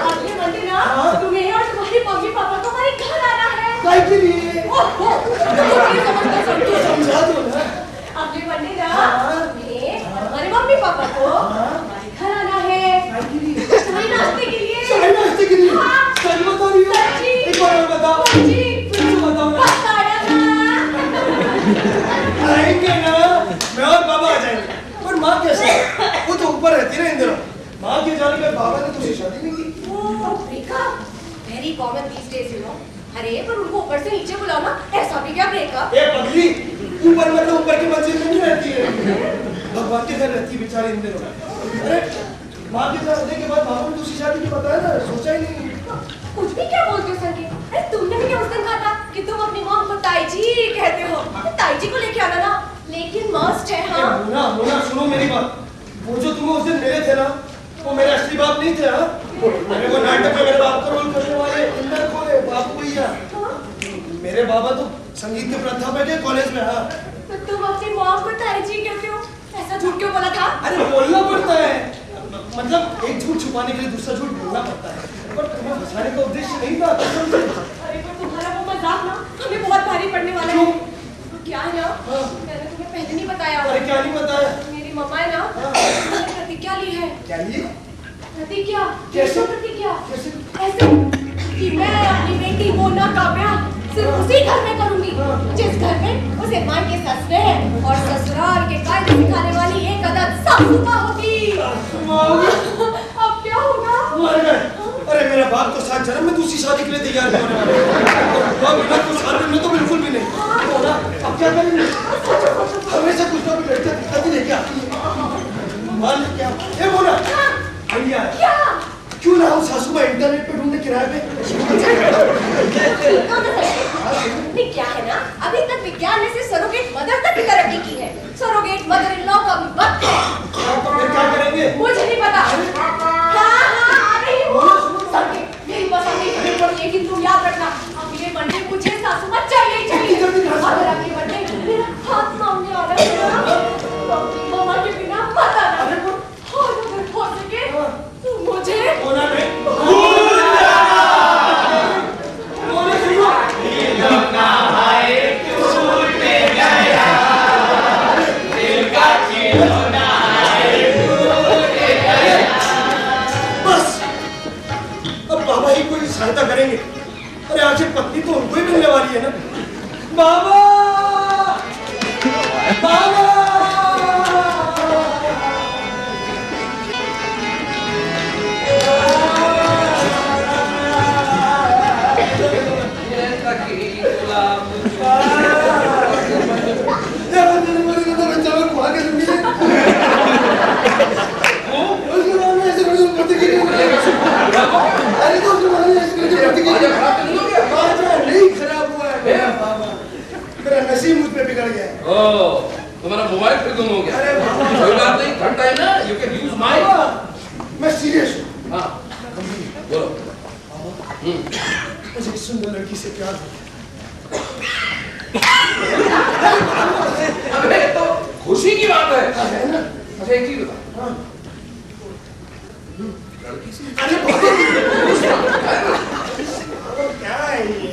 अगले मंडे ना तुम्हें और तुम्हारे मम्मी पापा को हमारे घर आना है। काय के लिए? समझा दो ना। अगले मंडे ना तुम्हें और तुम्हारे मम्मी पापा को हमारे घर आना है। काय के लिए? चाय नाश्ते के लिए। चाय नाश्ते के लिए? हाँ। सच बता रही हो? सच्ची। एक बार और बताओ। सच्ची। फिर से बताओ ना। बताया ना। आएंगे ना, मैं और बाबा आ जाएंगे। पर माँ कैसे? वो तो ऊपर रहती है ना इन दिनों। माँ के जाने के बाद बाबा ने तुझसे शादी नहीं की। Oh breakup, very common these days you know. अरे पर उनको ऊपर से नीचे बुलाओ ना, ऐसा भी क्या ब्रेकअप? ए पगली, ऊपर मतलब ऊपर की मंजिल में नहीं रहती है, भगवान के घर रहती है बेचारी इन दिनों। अरे माँ के जाने के बाद बाबा ने दूसरी शादी की बताया ना, सोचा ही नहीं। कुछ भी क्या बोलते हो संकेत? अरे तुमने भी क्या उस दिन कहा था कि तुम अपनी मॉम को ताई जी कहते हो? तो ताई जी को लेके आना ना, लेकिन मस्ट है। हाँ मोना मोना सुनो मेरी बात। वो जो तुम्हें उस दिन मिले थे ना, वो मेरे असली बाप नहीं थे। हाँ मेरे को नाटक में मेरे बाप का रोल करने वाले इंदर खोले बापू भैया। मेरे बाबा तो संगीत के प्राध्यापक है कॉलेज में। हाँ तो तुम अपनी मॉम को ताई जी कहते हो, ऐसा झूठ क्यों बोला था? अरे बोलना पड़ता है, मतलब एक झूठ छुपाने के लिए दूसरा झूठ बोलना पड़ता है। पर तुम्हें फंसाने का उद्देश्य नहीं था। अरे पर तुम्हारा वो मजाक ना हमें बहुत भारी पड़ने वाला है। तो क्या है ना, मैंने तुम्हें पहले नहीं बताया होगा। अरे क्या नहीं बताया? मेरी मम्मा है ना, उन्होंने प्रतिज्ञा ली है। क्या लिए? प्रतिज्ञा? कैसे? प्रतिज्ञा? कैसे? ऐसे कि मैं अपनी बेटी मोना का ब्याह सिर्फ उसी घर में करूंगी जिस घर में उसे मां के ससुरे और ससुराल के कायदे सिखाने वाली एक अदद सासू मां होगी। अब क्या होगा? मर गए। अरे मेरा बाप तो 7 जन्म में दूसरी शादी के लिए तैयार नहीं होने वाला है। और बिना कुछ शादी में तो बिल्कुल भी नहीं। मोना अब क्या करेंगे? हमेशा कुछ ना कुछ लड़के दिक्कत ही लेके आती है। मान लो क्या? ए मोना भैया क्या? क्यों ना हम सासू मां इंटरनेट पे ढूंढने किराए पे? नहीं क्या है ना, अभी तक विज्ञान ने सिर्फ सरोगेट मदर तक की तरक्की की है। सरोगेट मदर इन लॉ का भी वक्त है। फिर क्या करेंगे? मुझे नहीं पता। हाँ आ रही हूँ। संकेत मेरी पसंद नहीं है, लेकिन तुम याद रखना अगले मंडे मुझे सासू मां चाहिए ही चाहिए। अगर अगले मंडे मेरा हाथ मांगने वाला है ना, तो अपनी मम्मा के बिना मत आना। और अगर हो सके तो मुझे मोना नहीं। सहायता करेंगे। अरे आखिर पत्नी तो उनको ही मिलने वाली है ना। बाबा बाबा नसीब मुझ पे बिगड़ गया। तुम्हारा मोबाइल फिर गुम हो गया। अरे कोई बात नहीं, घंटा है ना, यू कैन यूज माय। मैं सीरियस हूँ। हाँ बोलो। मुझे एक सुंदर लड़की से प्यार है। अबे तो खुशी की बात है। है ना? अच्छा एक चीज बता, हाँ। लड़की से अरे क्या है ये?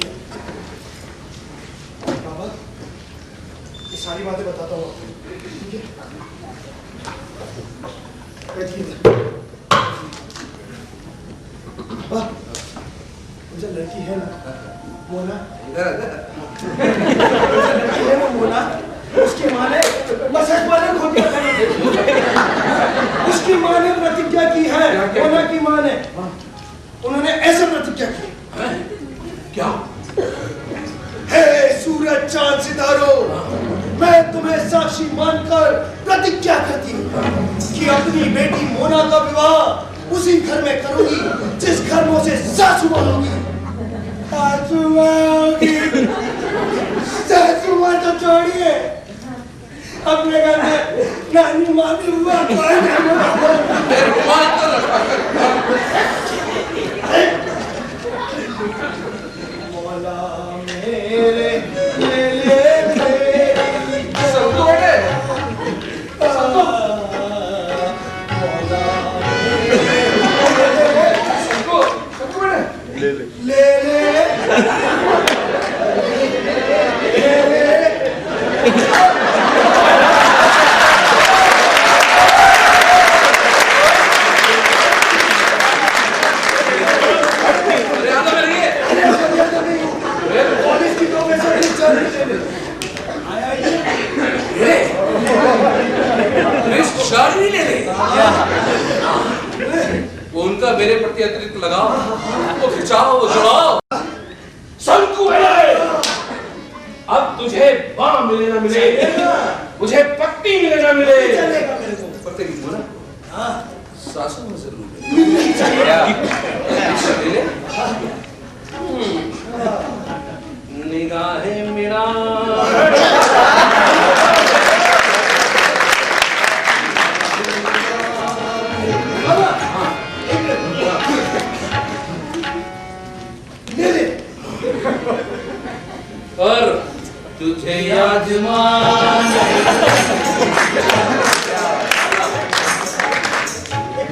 बाबा, ये सारी बातें बताता हूँ आपको, ठीक है? बैठिए। बाबा, वो जो लड़की है ना, मोना, लड़की है ना मोना, उसकी माँ ने मसाज पार्लर खोल दिया था। उसकी माँ ने प्रतिज्ञा की है, मोना की माँ ने, उन्होंने ऐसे प्रतिज्ञा की। क्या? हे सूरज चांद सितारों, मैं तुम्हें साक्षी मानकर प्रतिज्ञा करती हूँ कि अपनी बेटी मोना का विवाह उसी घर में करूंगी जिस घर में उसे सासू माँ होगी। सासू माँ होगी, सासू माँ तो छोड़िए, अपने घर में नानी माँ भी हुआ कोई मौला मेरे ले उनका मेरे प्रति अतिरिक्त लगाव, वो खिंचाव, वो जुड़ाव। शंकु है, अब तुझे बाँ मिले ना मिले, मुझे पत्ती मिले ना मिले, पत्ते की बोला, हाँ, सासू में जरूर ले। निगाहें मेरा और तुझे याजमान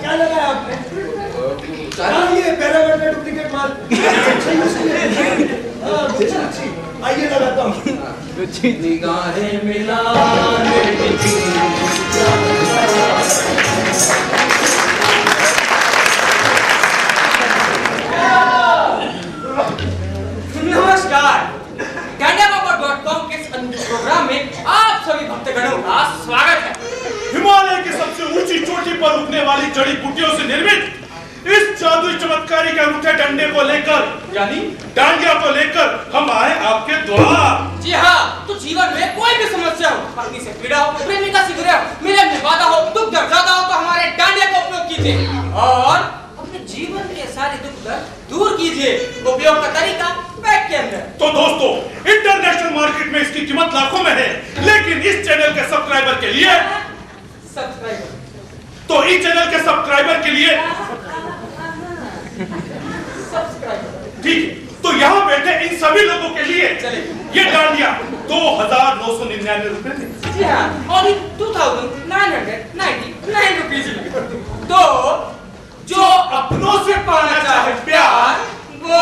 क्या लगाया आपने? ये पैरागन का डुप्लीकेट माल। अच्छी, आइए लगाता हूँ। निगाहें मिलाने नमस्कार, डांडियाबाबा.com के इस अनूठे प्रोग्राम में आप सभी भक्तगणों का स्वागत है। हिमालय की सबसे ऊंची चोटी पर उगने वाली जड़ी बूटियों से निर्मित इस जादुई चमत्कारी के अनूठे डंडे को लेकर, यानी डांडिया को लेकर हम आए आपके द्वार। जी हाँ, तो जीवन में कोई भी समस्या हो, पत्नी से पीड़ा हो, प्रेमिका से गिरे हो, मिलन में बाधा हो, दुख दर्द ज्यादा हो, तो हमारे डांडिया का उपयोग कीजिए और अपने जीवन के सारे दुख दर्द दूर कीजिए। उपयोग का तरीका बैग के अंदर। तो दोस्तों, इंटरनेशनल मार्केट में इसकी कीमत लाखों में है, लेकिन इस चैनल के सब्सक्राइबर के लिए, सब्सक्राइबर, तो इस चैनल के सब्सक्राइबर के लिए ठीक है, तो यहाँ बैठे इन सभी लोगों के लिए ये डांडिया 2,999 रुपए थे। जी हाँ, और 2,999 रुपीज में। तो जो अपनों से पाना चाहे प्यार, वो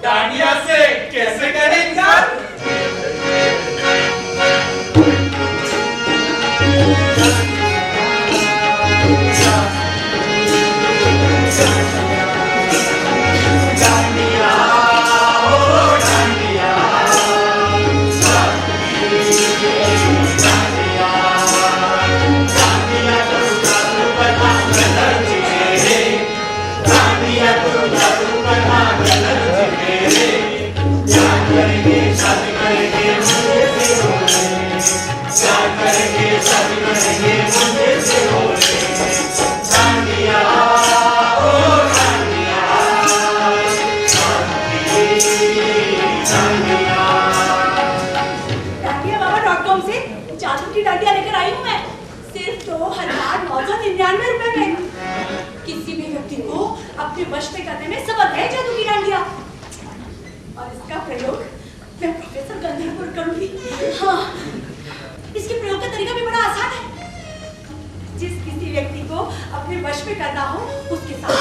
डांडिया से कैसे करेगा? डांडिया करना हो उसके साथ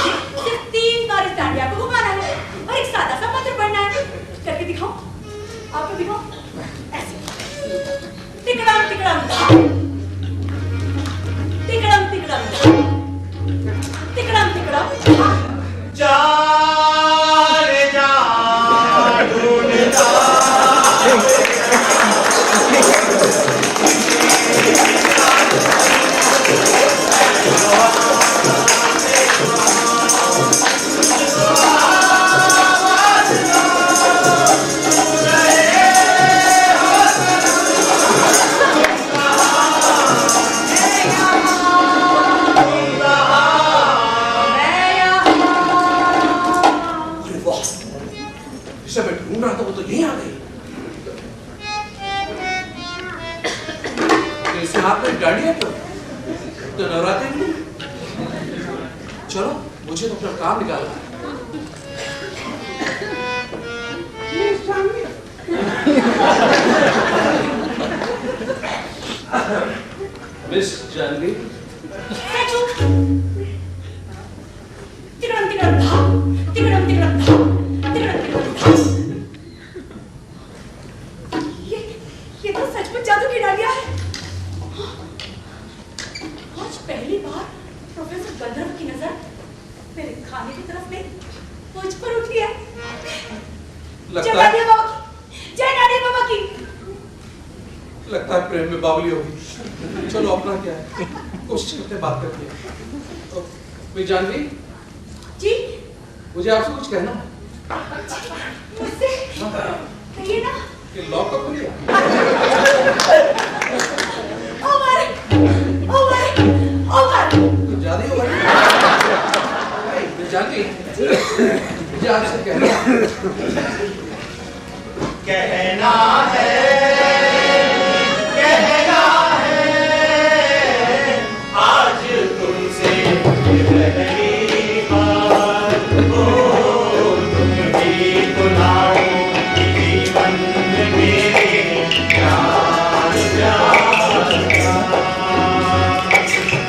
सिर्फ 3 बार इस डांडिया को घुमाना है और एक सादा सा मंत्र पढ़ना है। करके दिखाओ, आपको दिखाओ ऐसे। तिकड़म तिकड़म तिकड़म तिकड़म तिकड़म तिकड़म जा रे जा ढूंढता डांडिया तो नवरात्रि में। चलो मुझे तो अपना काम निकालना है। मिस जानवी तिकड़म तिकड़म धाम तिकड़म तिकड़म धाम तिकड़म तिकड़म धाम। ये तो सचमुच जादू की डांडिया है। आज पहली बार प्रोफेसर गंधर्व की नजर मेरे खाने की तरफ में मुझ पर उठी है। जय डांडिया बाबा की, जय डांडिया बाबा की। लगता है प्रेम में बावली होगी। चलो अपना क्या है, कोशिश करते बात करते हैं। तो मिस जानवी जी, मुझे आपसे कुछ कहना है। मुझसे कहिए ना। ये लॉक कब खुल गया? तो ज्यादा ही हो गई। जानवी मुझे आपसे कहना है आज तुमसे पहली बार हो तुम भी बुलाओ जीवन में प्यार प्यार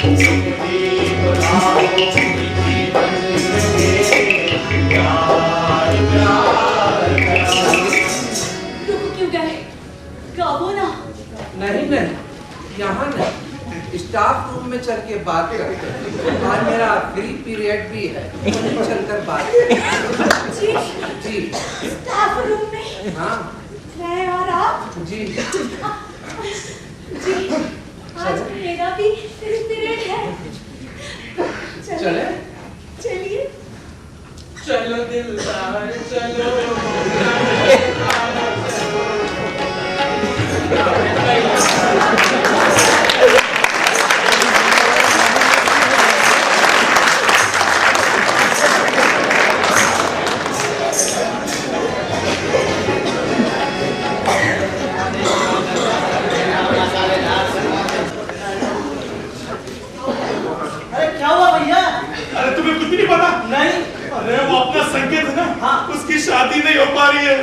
तुम भी बुलाओ जीवन में प्यार प्यार रुको क्यों गए? गाओ ना। नहीं यहाँ नहीं, स्टाफ रूम में चल के बात करते हैं। आज मेरा फ्री पीरियड भी है, चलकर बात जी जी स्टाफ रूम में। हाँ मैं और आप जी जी आज मेरा भी पीरियड है। चले चलिए। चलो दिलदार चलो। उसकी शादी नहीं हो पा रही है।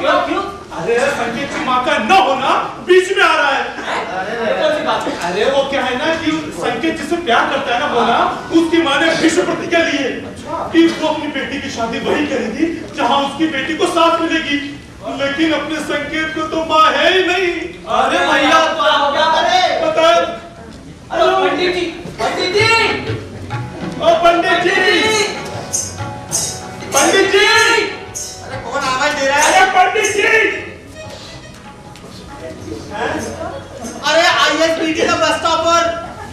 क्यों क्यों? अरे संकेत की माँ का न होना बीच में आ रहा है। अरे वो क्या है ना कि संकेत जिससे प्यार करता है ना बोला, उसकी माँ ने भीष्म प्रतिज्ञा ली है कि वो अपनी बेटी की शादी वही करेगी जहाँ उसकी बेटी को साथ मिलेगी। लेकिन अपने संकेत को तो माँ है ही नहीं। अरे भैया तो आप क्या करें? बता। अरे पंडित जी, पंडित जी, ओ पंडित जी, पंडित जी। अरे कौन आवाज दे रहा है? अरे पंडित जी। अरे ISBT का बस स्टॉप पर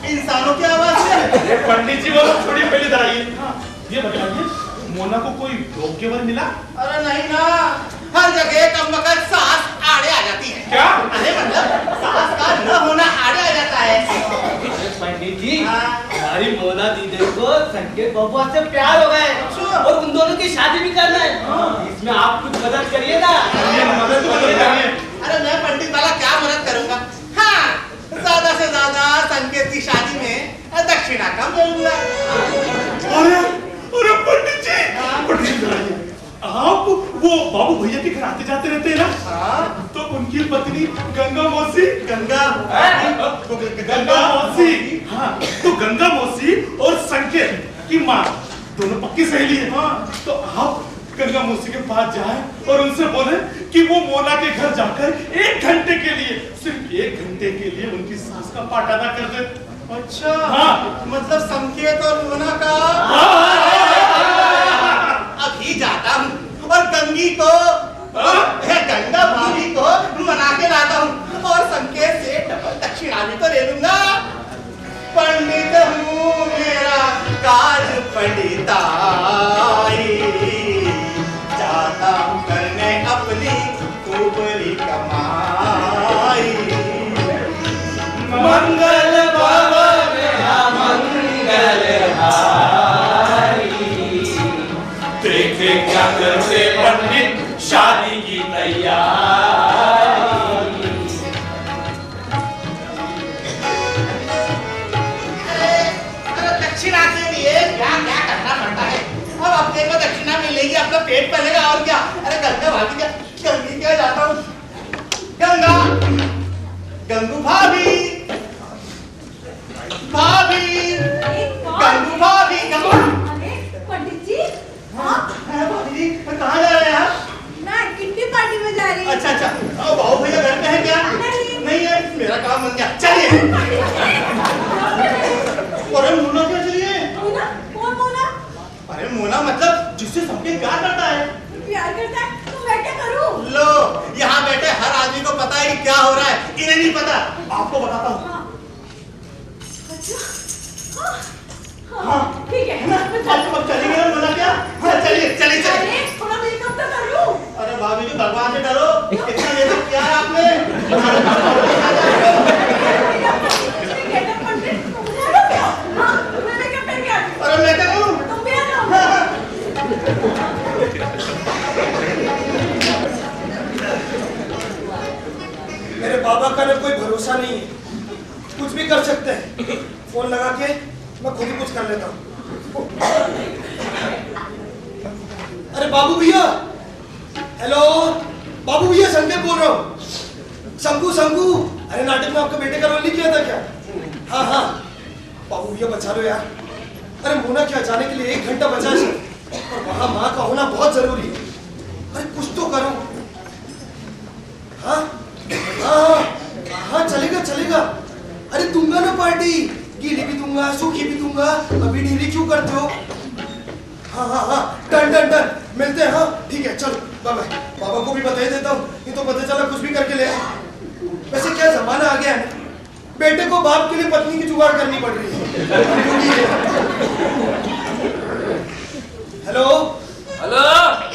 इंसानों की आवाज है। अरे पंडित जी वो थोड़ी पहले इधर आइए। ये बताइए मोना को कोई योग्य वर मिला? अरे नहीं ना, हर जगह कम वक्त सांस आड़े आ जाती है। क्या? अरे मतलब सांस का न होना आड़े आ जाता है। पंडित जी, हमारी मोना दीदी को संकेत बबुआ से प्यार हो गए और उन दोनों की शादी भी करना है। इसमें आप कुछ मदद करिए ना। मदद तो करिए। अरे मैं पंडित वाला क्या मदद करूंगा? हाँ, ज्यादा से ज्यादा संकेत की शादी में दक्षिणा कम करूंगा। अरे पंडित जी, आप वो बाबू भैया के घर आते जाते रहते हैं ना? हाँ? तो उनकी पत्नी गंगा मौसी, गंगा गंगा मौसी, हाँ, तो गंगा मौसी और संकेत कि माँ दोनों पक्की सहेली है। तो आप गंगा मौसी के पास जाएं और उनसे बोले कि वो मोना के घर जाकर 1 घंटे के लिए, सिर्फ 1 घंटे के लिए उनकी सास का पाठ अदा कर दे। अच्छा हाँ। मतलब संकेत और मोना का अभी जाता हूँ और गंगी को गंगा भाभी को मना के लाता हूँ और संकेत से डबल दक्षिणा भी तो ले लूंगा। पंडित हूँ मेरा काज पंडिताई, जाता हूँ करने अपनी ऊपरी कमाई। मंगल भवन मंगल हारी, देखे क्या करते पंडित शादी की तैयारी। दक्षिणा के लिए क्या क्या करना पड़ता है। अब अपने को दक्षिणा मिलेगी, अपना पेट पलेगा और क्या। अरे गंगा भाभी क्या, गंगी क्या जाता हूँ। गंगा गंगू भाभी, भाभी गंगू भाभी, गंगू। पंडित जी भाभी जी कहाँ जा रहे हैं आप? मैं किट्टी पार्टी में जा रही हूँ। अच्छा अच्छा, बाबू भैया घर पे है क्या? नहीं है, मेरा काम बन गया, चलिए। अरे मोना क्या चलिए? मोना? कौन मोना? अरे मोना मतलब जिससे सबके प्यार करता है। प्यार करता है तो मैं क्या करूं? लो यहाँ बैठे हर आदमी को पता है कि क्या हो रहा है, इन्हें नहीं पता, आपको बताता हूँ। हाँ, ठीक है। अब चलेंगे ना मोना क्या? हाँ चलिए चलिए चलिए। अरे थोड़ा मेकअप तो करूं। अरे भाभी जी भगवान से डरो, कितना मेकअप किया है आपने? अरे मैं करूँ? तुम भी आ जाओ। मेरे बाबा का ना कोई भरोसा नहीं है, कुछ भी कर सकते हैं। फोन लगा के मैं खुद ही कुछ कर लेता हूँ। अरे बाबू भैया, हेलो बाबू भैया, संदीप बोल रहा हूँ। शंकु शंकु, अरे नाटक में आपके बेटे का रोल नहीं किया था क्या? हाँ हाँ बाबू भैया बचा लो यार। अरे मोना क्या जाने के लिए 1 घंटा बचा है और वहां माँ का होना बहुत जरूरी है। अरे कुछ तो करो। हाँ हाँ हाँ चलेगा चलेगा। अरे दूंगा ना पार्टी, गीली भी दूंगा सूखी भी दूंगा। अभी ढीली क्यों करते हो? हाँ हाँ हाँ डन डन डन, मिलते हैं। हाँ ठीक है चलो बाय बाय। बाबा को भी बता ही देता हूँ, नहीं तो पता चला कुछ भी करके ले आए। वैसे क्या जमाना आ गया है, बेटे को बाप के लिए पत्नी की जुगाड़ करनी पड़ रही है। हेलो हेलो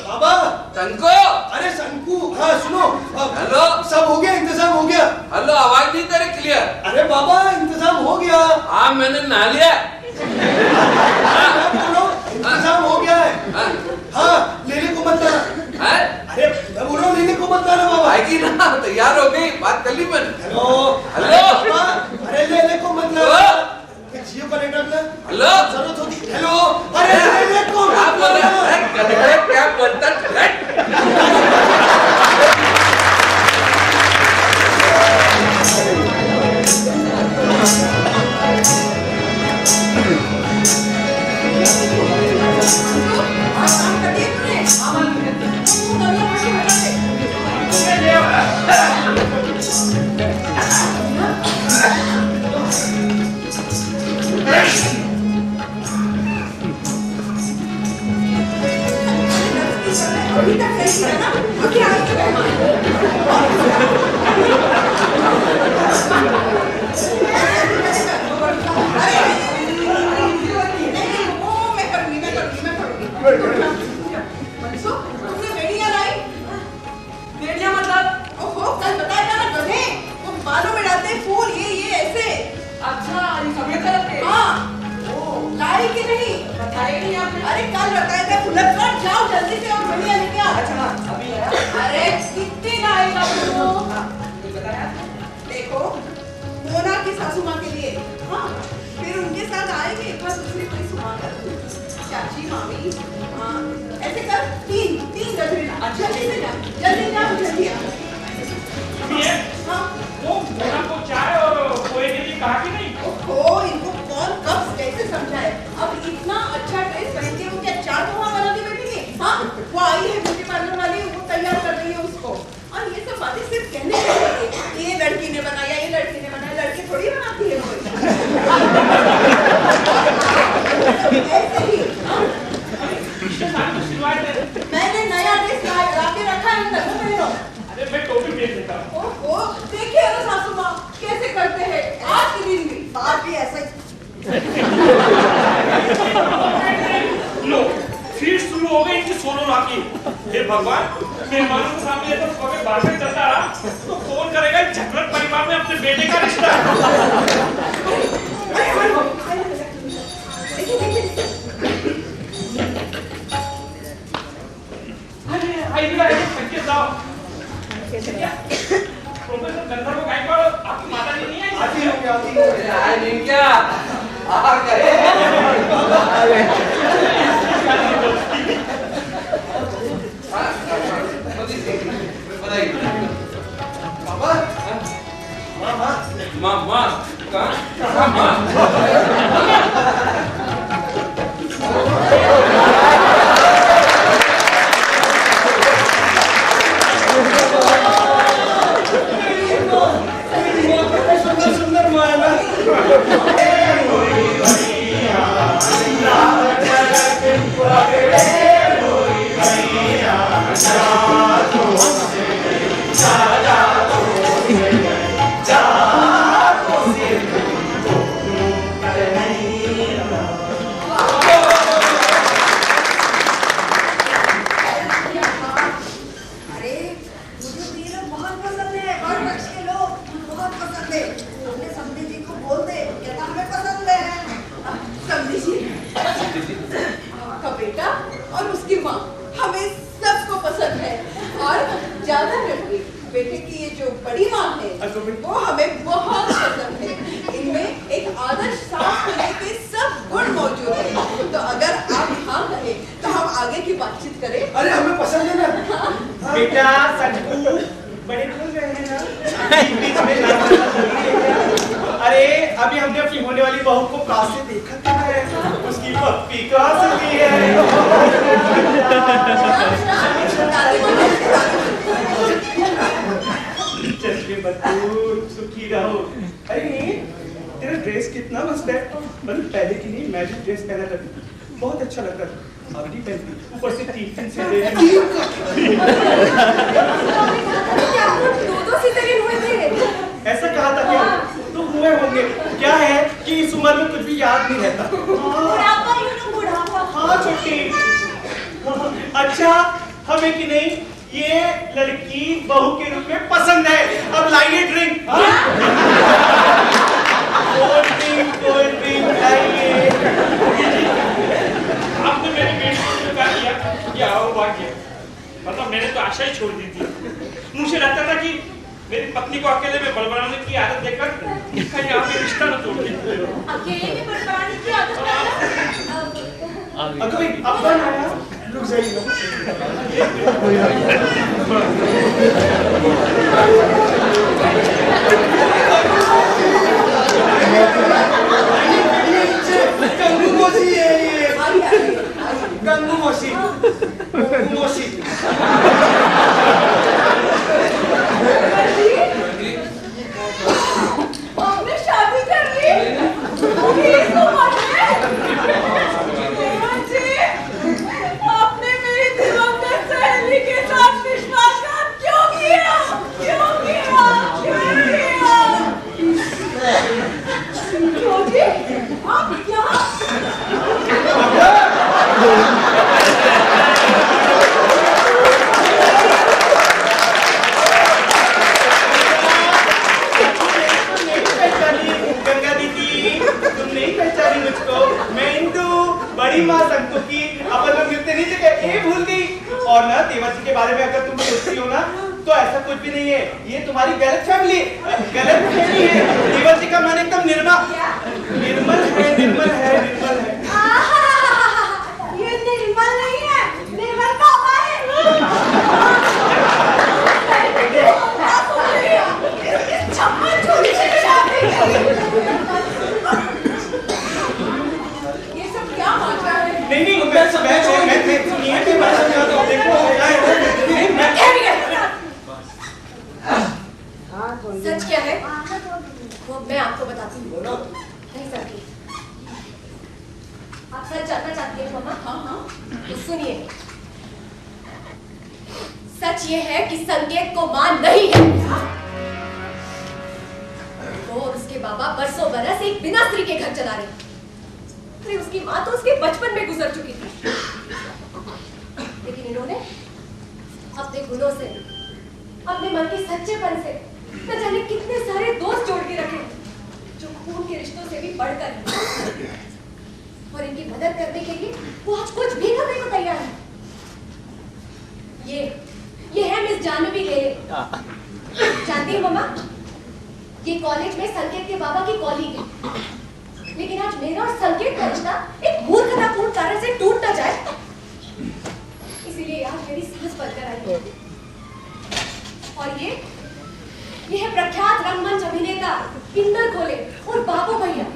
बाबा। शंको। अरे शंकु, हाँ सुनो। हेलो। सब हो गया, इंतजाम हो गया। हेलो, आवाज नहीं तेरे क्लियर? अरे बाबा इंतजाम हो गया। हाँ मैंने नहा लिया। बोलो इंतजाम हो गया है। हाँ लेने को मत लाना। अरे मैं बोल रहा हूँ लेने को मत लाना बाबा। आएगी ना, तैयार हो गई, बात कर ली मैंने। Hello hello. अरे लेने को मत लाना। जियो का नेटवर्क ना। हेलो। जरूरत होगी। हेलो अरे लेने को क्या मत बोल रहा लाना। है? क्या बोलता है? अभी तक सही है ना? क्या अरे कल बताया था फुलक कर जाओ जल्दी से और बढ़िया लेके आओ। अच्छा अभी अरे कितने लाएगा वो? देखो मोना की सासू माँ के लिए, हाँ फिर उनके साथ आएंगे एक बार दूसरी कोई सामान कर, चाची मामी, हाँ ऐसे कर तीन गजरे ला। जल्दी से जा, जल्दी जल्दी हाँ वो मोना को चाय और पोए के लिए कहा कि नहीं? ओहो इनको कौन कब कैसे समझाए। अब इतना अच्छा हे भगवान, मेहमानों के सामने ये सब खोके भाषण चलता रहा तो कौन करेगा इस झगड़त परिवार में अपने बेटे का रिश्ता? अरे आइए संकेत साहब, प्रोफेसर गंधर्व गायकवाड़ आपकी माता जी नहीं आई? आती नहीं क्या? आ गए। मामा कहाँ? सुंदर माला बेटे की ये जो बड़ी माँ है वो हमें बहुत पसंद है। इनमें एक आदर्श सास होने के सब गुण मौजूद है। तो अगर आप हाँ कहें तो हम आगे की बातचीत करें। अरे हमें पसंद है ना। बेटा संकू बड़े भूल गए हैं ना, बीच में अरे अभी हमने अपनी होने वाली बहू को पास से देखा क्या है, उसकी पप्पी कहाँ से ली है। चलिए बतूर सुखी रहो। अरे तेरा ड्रेस कितना मस्त है, मतलब पहले की नहीं मैं भी ड्रेस पहना करती, बहुत अच्छा लगता था। अब नहीं पहनती, ऊपर से 3 से दे दो सीजन हुए थे। ऐसा कहा था क्या? तो हुए होंगे। क्या है कि इस उम्र में कुछ भी याद नहीं रहता। बुढ़ापा ही ना बुढ़ापा। हाँ छोटी। अच्छा हमें कि नहीं ये लड़की बहू के रूप में पसंद है। अब लाइए ड्रिंक। कोल्ड ड्रिंक लाइए। आपने मेरी बेटी को स्वीकार किया, क्या भाग्य। मतलब मैंने तो आशा ही छोड़ दी थी। मुझे लगता था कि मेरी पत्नी को अकेले में बड़बड़ाने की आदत देखकर कहीं आपने रिश्ता न तोड़ दिया। अकेले में बड़बड़ाने की आदत अभी अब कौन आया? रुक जाइए। गंगू मोशी है ये। गंगू मोशी। गंगू मोशी। आपने शादी कर ली? इस उम्र में? आपने मेरी दिवंगत सहेली के साथ विश्वासघात क्यों किया? क्यों किया? क्यों किया? क्यों जी? आप क्या? गंगा दीदी तुम नहीं पहचानी मुझको, मैं इंदु बड़ी माँ संकु की। अपन लोग मिलते नहीं थे, ये भूल गई। और ना देवर जी के बारे में अगर तुम सोचती हो ना तो ऐसा कुछ भी नहीं है, ये तुम्हारी गलत फहमी है। देवर जी का मन एकदम निर्मल है। ये निर्मल नहीं है, निर्मल पापा है। ये सब क्या माजरा है? नहीं मैं सुनिए मैं बात समझाता हूँ। देखो सच क्या है वो मैं आपको बताती हूँ। नहीं सकती। आप सच जानना चाहती हैं मामा? हाँ। तो सुनिए, सच ये है कि संकेत को मां नहीं है। वो और उसके बाबा बरसों बरस एक बिना स्त्री के घर चला रहे। अरे उसकी मां तो उसके बचपन में गुजर चुकी थी, लेकिन इन्होंने अपने गुणों से, अपने मन के सच्चेपन से न जाने कितने सारे दोस्त जोड़ के रखे जो खून के रिश्तों से भी बढ़कर हैं। और इनकी मदद करने के लिए वो आज कुछ भी करने को तैयार है। ये है मिस जानवी लेले। जानती है मम्मा, ये कॉलेज में संकेत के बाबा की कॉलीग है। लेकिन आज मेरा और संकेत का रिश्ता एक मूर्खतापूर्ण कारण से टूट न जाए, इसीलिए आज मेरी सांस बनकर आई है। और ये है प्रख्यात रंगमंच अभिनेता इंदर खोले और बाबू भैया।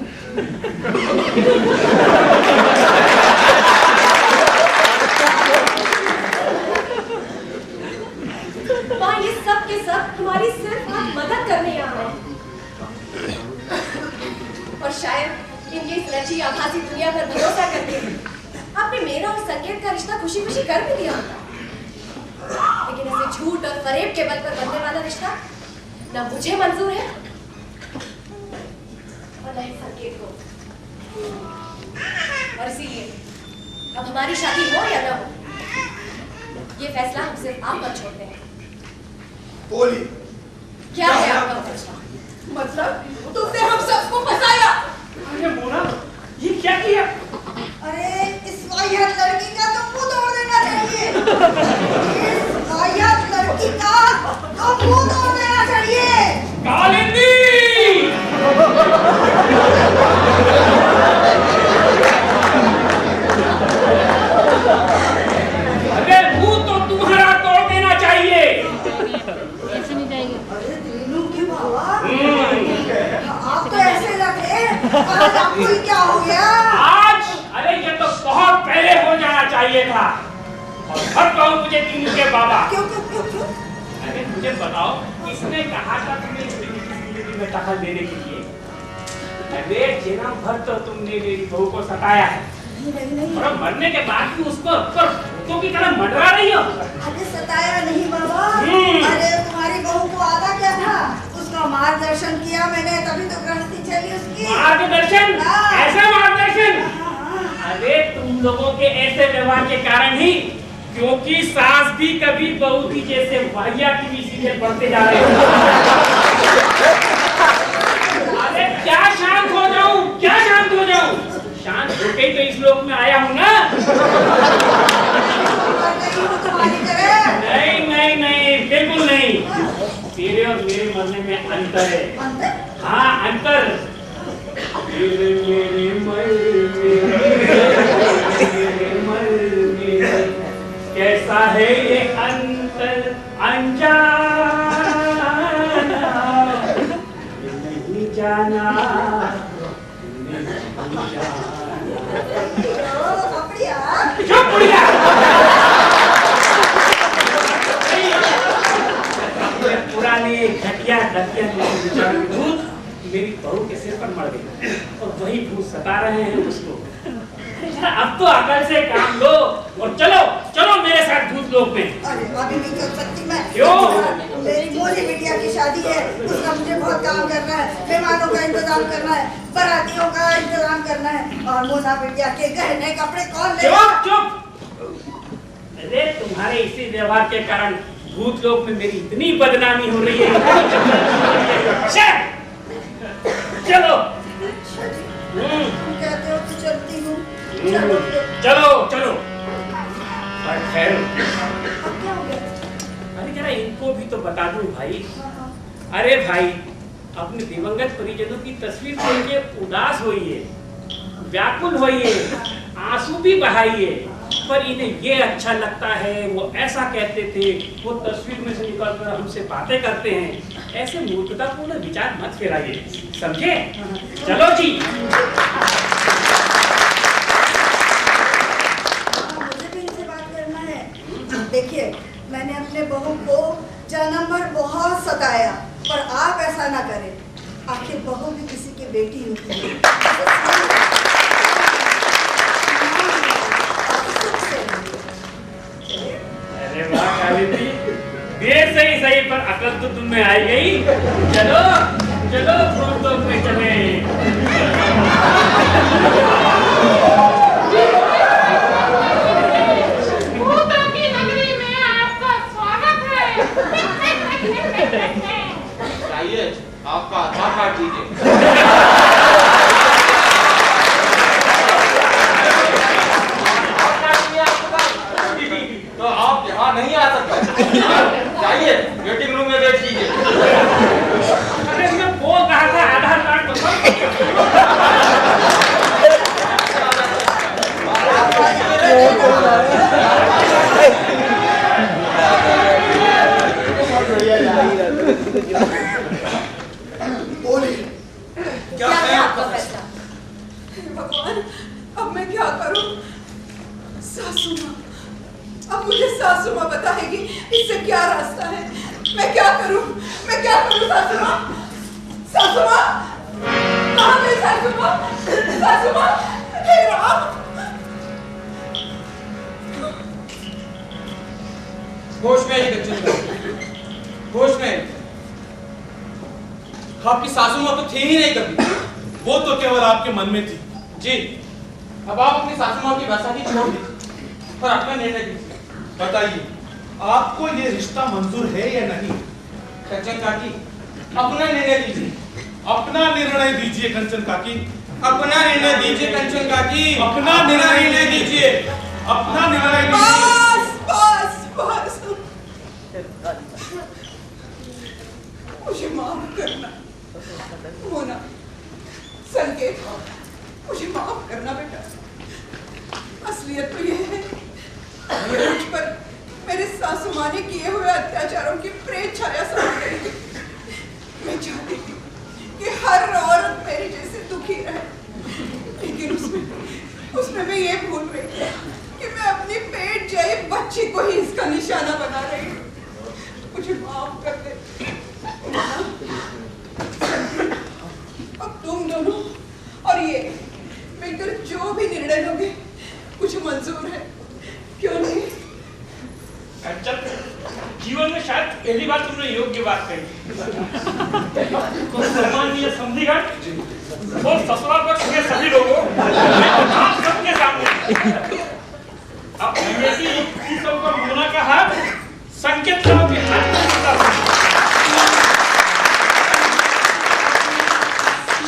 वहाँ ये सब के सब हमारी सिर्फ आज मदद करने यहाँ आए। और शायद इनके इस रची आभासी दुनिया पर भरोसा करके आपने मेरा और संकेत का रिश्ता खुशी खुशी कर भी दिया। लेकिन ऐसे झूठ और फरेब के बल पर बनने वाला रिश्ता ना मुझे मंजूर है और ना ही संकेत को। और इसीलिए अब हमारी शादी हो या ना हो, ये फैसला हम सिर्फ आप पर छोड़ते हैं। बोली क्या है आपका फैसला? मतलब तुमने हम सबको फंसाया। अरे मोना, ये क्या किया? अरे इस वाहियात लड़की का तो मुंह तोड़ देना चाहिए। इस वाहियात लड़की का तो मुंह तोड़ देना चाहिए। कालिंदी! अरे मुंह तो तुम्हारा तोड़ देना चाहिए। ऐसे नहीं जाएंगे। अरे दीनू की बाबा, आप तो ऐसे लगे आज आपको ही क्या हो गया? आज? अरे ये तो बहुत पहले हो जाना चाहिए था। और हर कहूँ मुझे दीनू के बाबा। क्यों क्यों क्यों क्यों? अरे मुझे बताओ, किसने कहा था तुम्हें इस जिंदगी में दखल देने के लिए? अरे जन्म भर तो तुमने मेरी बहू को सताया है। नहीं और मरने के बाद भी उसको भूतों की तरह मंडरा रही हो। अरे सताया नहीं बाबा। अरे तुम्हारी बहू को आता क्या था, उसका मार्गदर्शन किया मैंने, तभी तो गृहस्थी चली उसकी। मार्गदर्शन? ऐसा मार्गदर्शन? अरे तुम लोगों के ऐसे व्यवहार के कारण ही, क्योंकि सास भी कभी बहू की जैसे वाहियात की सीधे बढ़ते जा रहे हो। अरे क्या शांत हो जाऊं, क्या शांत हो जाऊं? शांत होके ही तो इस लोक में आया हूं ना। नहीं नहीं नहीं, बिल्कुल नहीं। तेरे और मेरे मरने में अंतर है। हाँ अंतर। तेरे मेरे मरने कैसा है ये अंतर अनजाना, नहीं जाना। चुप बुढ़िया। पुराने घटिया भूत मेरी बहू के सिर पर मर गई और वही भूत सता रहे हैं उसको। अब तो अकल से काम लो और चलो चलो मेरे साथ भूत लोक में। अरे अभी नहीं चल सकती मैं। क्यों? मेरी मोली बिटिया की शादी है, उसका मुझे बहुत काम करना है, मेहमानों का इंतजाम करना है, बारातियों का इंतजाम करना है, और मोना बिटिया के गहने कपड़े कौन लेगा? चुप। अरे तुम्हारे इसी व्यवहार के कारण भूत लोक में मेरी इतनी बदनामी हो रही है। चलो। कहते हो तो चलती हूँ। चलो चलो। खैर, अब क्या हो गया? अरे जरा इनको भी तो बता दूं भाई। अरे भाई, अपने दिवंगत परिजनों की तस्वीर देख के उदास होइए, व्याकुल होइए, आंसू भी बहाइए, पर इन्हें ये अच्छा लगता है, वो ऐसा कहते थे, वो तस्वीर में से निकलकर हमसे बातें करते हैं। ऐसे मूर्खतापूर्ण विचार मत फैलाइए, समझे? चलो जी। मुझे भी इनसे बात करना है। देखिए, मैंने अपने बहू को जन्म भर बहुत सताया, पर आप ऐसा ना करें। आखिर बहू भी किसी की बेटी होती है। अरे वाह कालिंदी, देर से ही सही पर अकल तो तुम में आई गई। चलो चलो भूत लोक में चले। भूतों की नगरी में आपका स्वागत सासू माँ, अब मुझे सासू माँ बताएगी इससे क्या रास्ता है। मैं क्या करूं सासू माँ? सासू माँ, कहाँ गई सासू माँ? सासू माँ, हे राम। होश में ही कंचन, होश में। आपकी सासू माँ तो थी ही नहीं कभी। वो तो केवल आपके मन में थी। जी, अब आप अपनी सासू माँ की वैसाखी छोड़ दीजिए और अपना निर्णय दीजिए। बताइए, आपको ये रिश्ता मंजूर है या नहीं? कंचन काकी, अपना निर्णय दीजिए। अपना निर्णय दीजिए कंचन काकी। अपना निर्णय दीजिए कंचन काकी। अपना निर्णय दीजिए। अपना निर्णय दीजिए। बस बस, मुझे माफ करना मोना, संकेत, मुझे माफ करना बेटा। असलियत तो यह है कि मुझ पर मेरे सासू माँ ने किए हुए अत्याचारों की प्रेत छाया समा गई थी। मैं चाहती थी कि हर औरत मेरी जैसे दुखी रहे, लेकिन उसमें मैं ये भूल रही थी कि मैं अपनी पेट जाए बच्ची को ही इसका निशाना बना रही हूँ। मुझे माफ कर दे। अब तुम दोनों और ये मिलकर जो भी निर्णय लोगे मुझे मंजूर है, क्यों नहीं? कंचन, जीवन में शायद पहली बार तुमने योग्य बात कही। सम्माननीय समझीगण और ससुराल पक्ष के सभी लोगों, आप सबके सामने अब इसी सब का मोना का हाथ संकेत राव के हाथ में होता है।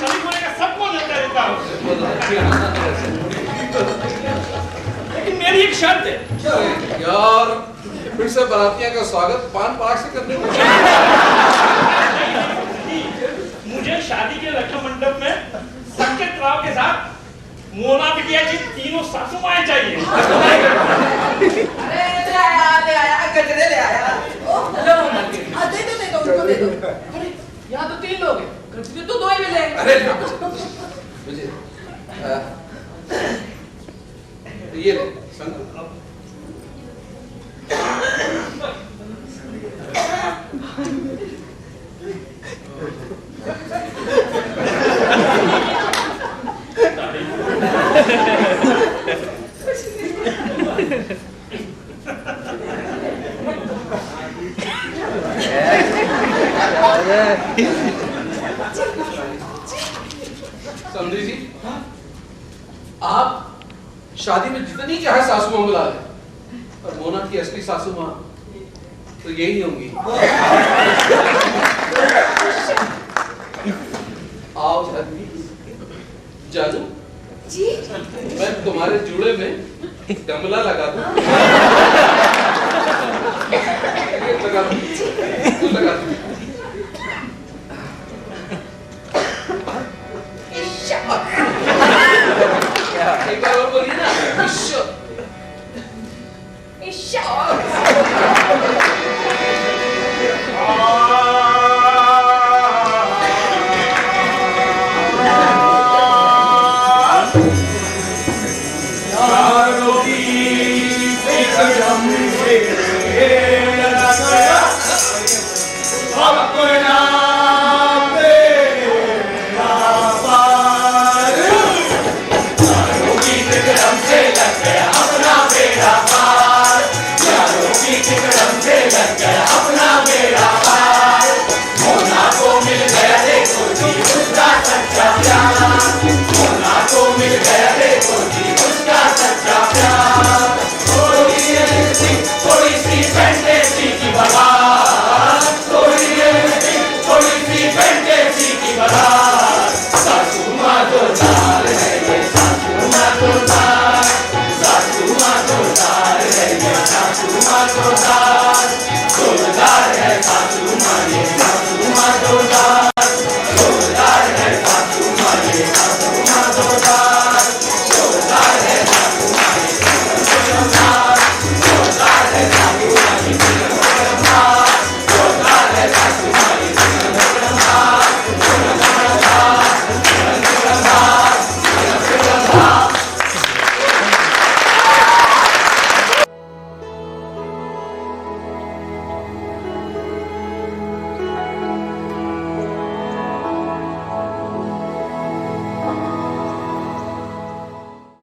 शरीफ होने का सबको निर्णय देता हूँ, लेकिन मेरी एक शर्त है। यार, फिर से बारातियां का स्वागत पान पाक से करने को। मुझे शादी के लग्न मंडप में संकेत राव के साथ मोना बिटिया जी तीनों सासू माएं चाहिए। अरे ले आया गजरे ले आया। दे दो उनको दे दो। अरे यहाँ तो 3 लोग हैं, गजरे तो 2 ही मिले। अरे मुझे ये ले संग। समझी जी, आप शादी में जितनी चाहे सासू मां बुला लें, और मोना की असली सासू मां तो यही होंगी। आओ जानू जी, मैं तुम्हारे जूड़े में गमला लगा दूं। लगा दूं। एक बार और बोलिए ना। जोरदार है सासू